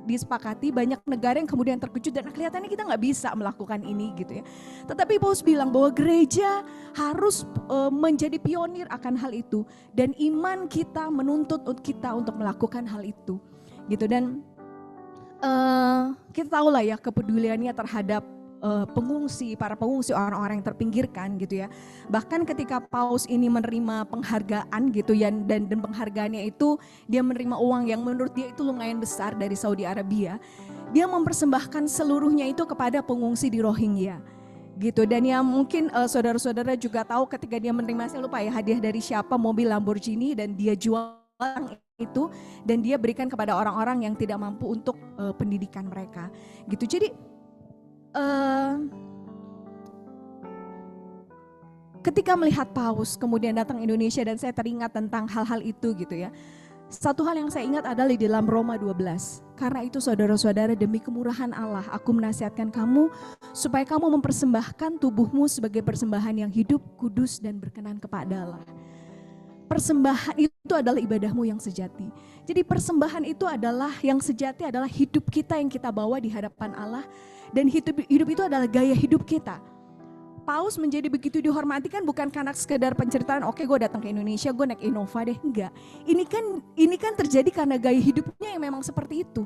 disepakati, banyak negara yang kemudian terkejut dan kelihatannya kita nggak bisa melakukan ini gitu ya. Tetapi paus bilang bahwa gereja harus menjadi pionir akan hal itu, dan iman kita menuntut kita untuk melakukan hal itu gitu. Dan kita tahu lah ya kepeduliannya terhadap para pengungsi, orang-orang yang terpinggirkan gitu ya. Bahkan ketika paus ini menerima penghargaan gitu ya, dan penghargaannya itu dia menerima uang yang menurut dia itu lumayan besar dari Saudi Arabia. Dia mempersembahkan seluruhnya itu kepada pengungsi di Rohingya gitu. Dan yang mungkin saudara-saudara juga tahu ketika dia menerima, saya lupa ya hadiah dari siapa, mobil Lamborghini, dan dia jual itu dan dia berikan kepada orang-orang yang tidak mampu untuk pendidikan mereka gitu. Jadi ketika melihat paus kemudian datang Indonesia, dan saya teringat tentang hal-hal itu gitu ya. Satu hal yang saya ingat adalah di dalam Roma 12. Karena itu saudara-saudara, demi kemurahan Allah aku menasihatkan kamu supaya kamu mempersembahkan tubuhmu sebagai persembahan yang hidup, kudus dan berkenan kepada Allah. Persembahan itu adalah ibadahmu yang sejati. Jadi persembahan itu adalah yang sejati, adalah hidup kita yang kita bawa di hadapan Allah. Dan hidup itu adalah gaya hidup kita. Paus menjadi begitu dihormati kan bukan karena sekedar penceritaan, oke gue datang ke Indonesia, gue naik Innova deh, enggak. Ini kan terjadi karena gaya hidupnya yang memang seperti itu.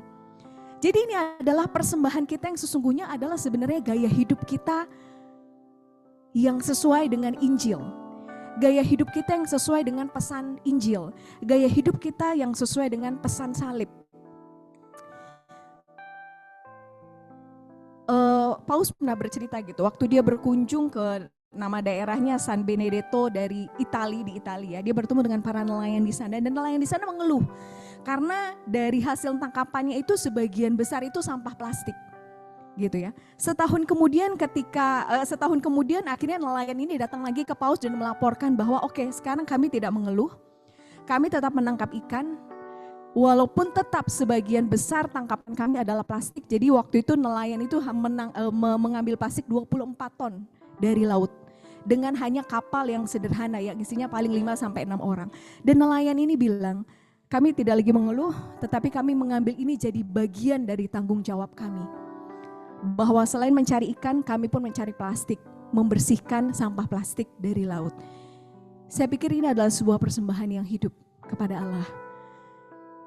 Jadi ini adalah persembahan kita yang sesungguhnya adalah sebenarnya gaya hidup kita yang sesuai dengan Injil. Gaya hidup kita yang sesuai dengan pesan Injil. Gaya hidup kita yang sesuai dengan pesan salib. Paus pernah bercerita gitu, waktu dia berkunjung ke nama daerahnya San Benedetto di Italia, dia bertemu dengan para nelayan di sana, dan nelayan di sana mengeluh karena dari hasil tangkapannya itu sebagian besar itu sampah plastik gitu ya. Setahun kemudian akhirnya nelayan ini datang lagi ke paus dan melaporkan bahwa oke, sekarang kami tidak mengeluh, kami tetap menangkap ikan. Walaupun tetap sebagian besar tangkapan kami adalah plastik. Jadi waktu itu nelayan itu mengambil plastik 24 ton dari laut. Dengan hanya kapal yang sederhana yang isinya paling 5-6 orang. Dan nelayan ini bilang, Kami tidak lagi mengeluh, tetapi kami mengambil ini jadi bagian dari tanggung jawab kami. Bahwa selain mencari ikan, kami pun mencari plastik, membersihkan sampah plastik dari laut. Saya pikir ini adalah sebuah persembahan yang hidup kepada Allah.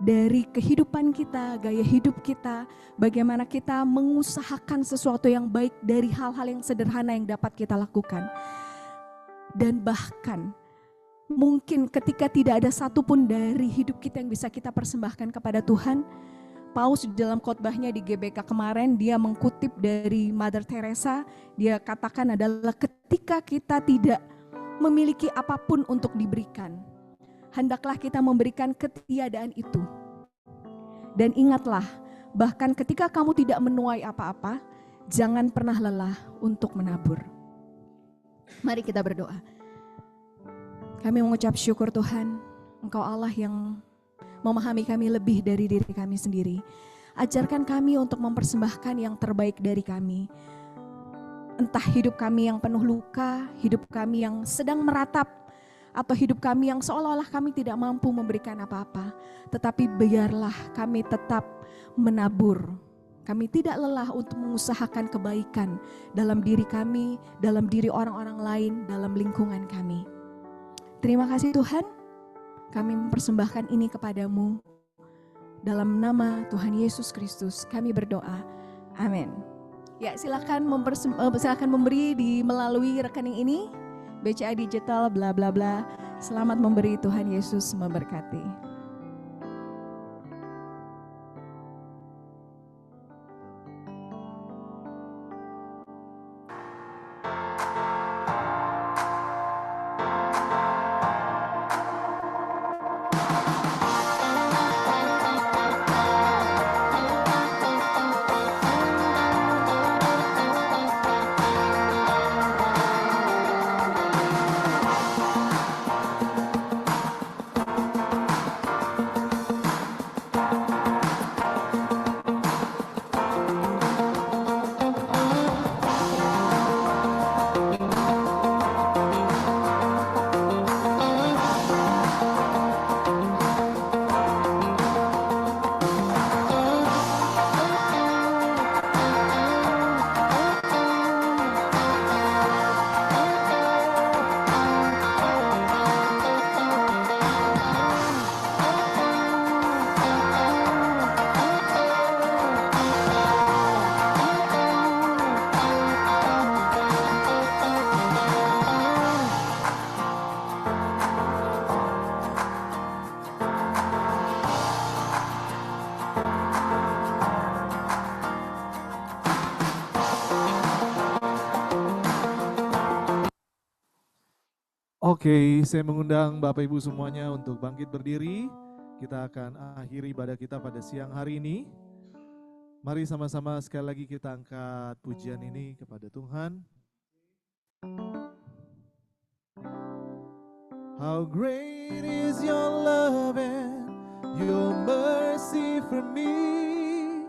Dari kehidupan kita, gaya hidup kita, bagaimana kita mengusahakan sesuatu yang baik dari hal-hal yang sederhana yang dapat kita lakukan. Dan bahkan mungkin ketika tidak ada satupun dari hidup kita yang bisa kita persembahkan kepada Tuhan, Paulus di dalam khotbahnya di GBK kemarin, dia mengutip dari Mother Teresa, dia katakan adalah ketika kita tidak memiliki apapun untuk diberikan, hendaklah kita memberikan ketiadaan itu. Dan ingatlah, bahkan ketika kamu tidak menuai apa-apa, jangan pernah lelah untuk menabur. Mari kita berdoa. Kami mengucap syukur Tuhan, Engkau Allah yang memahami kami lebih dari diri kami sendiri. Ajarkan kami untuk mempersembahkan yang terbaik dari kami. Entah hidup kami yang penuh luka, hidup kami yang sedang meratap, atau hidup kami yang seolah-olah kami tidak mampu memberikan apa-apa. Tetapi biarlah kami tetap menabur. Kami tidak lelah untuk mengusahakan kebaikan dalam diri kami, dalam diri orang-orang lain, dalam lingkungan kami. Terima kasih Tuhan, kami mempersembahkan ini kepadamu. Dalam nama Tuhan Yesus Kristus kami berdoa. Amin. Ya, silakan memberi melalui rekening ini, BCA Digital bla bla bla. Selamat memberi, Tuhan Yesus memberkati. Oke, saya mengundang Bapak Ibu semuanya untuk bangkit berdiri. Kita akan akhiri ibadah kita pada siang hari ini. Mari sama-sama sekali lagi kita angkat pujian ini kepada Tuhan. How great is your love and your mercy for me.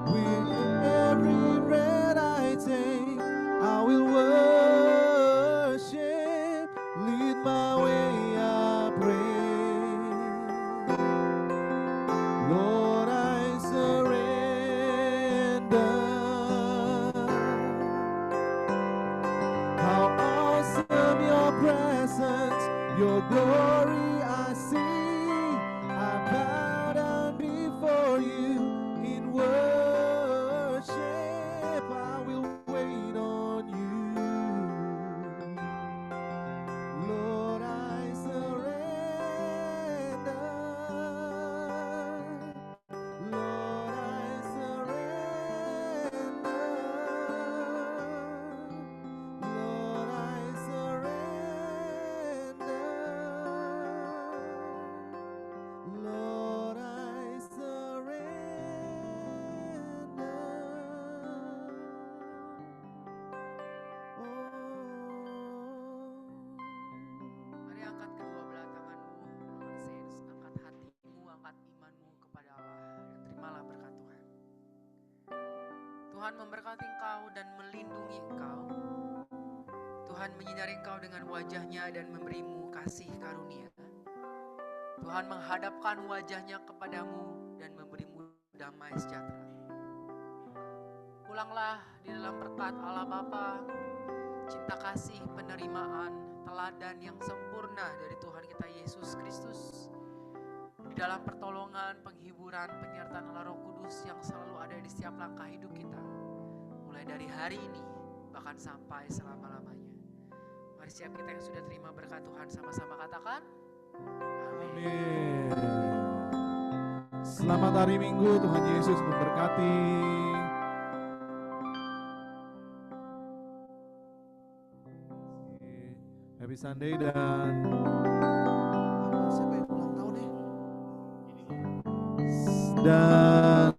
With every breath I take, I will worship. Lead my way, I pray. Lord, I surrender. How awesome your presence, your glory I see. I bow down before you in worship. I will wait on you. Lord, I surrender. Lord, I surrender. Lord, I surrender. Lord, I surrender. Mari angkat kedua belah tanganmu, Lord says, angkat hatimu, angkat imanmu kepada Allah, dan terimalah berkat Tuhan. Tuhan memberkati engkau dan melindungi engkau. Tuhan menyinari engkau dengan wajah-Nya dan memberimu kasih karunia. Tuhan menghadapkan wajahnya kepadamu dan memberimu damai sejahtera. Pulanglah di dalam berkat Allah Bapa, cinta kasih, penerimaan, teladan yang sempurna dari Tuhan kita Yesus Kristus. Di dalam pertolongan, penghiburan, penyertaan Allah Roh Kudus yang selalu ada di setiap langkah hidup kita. Mulai dari hari ini, bahkan sampai selama-lamanya. Mari setiap kita yang sudah terima berkat Tuhan sama-sama katakan, amin. Amin. Selamat hari Minggu, Tuhan Yesus memberkati. Happy Sunday dan siapa yang ulang tahun ya? Dan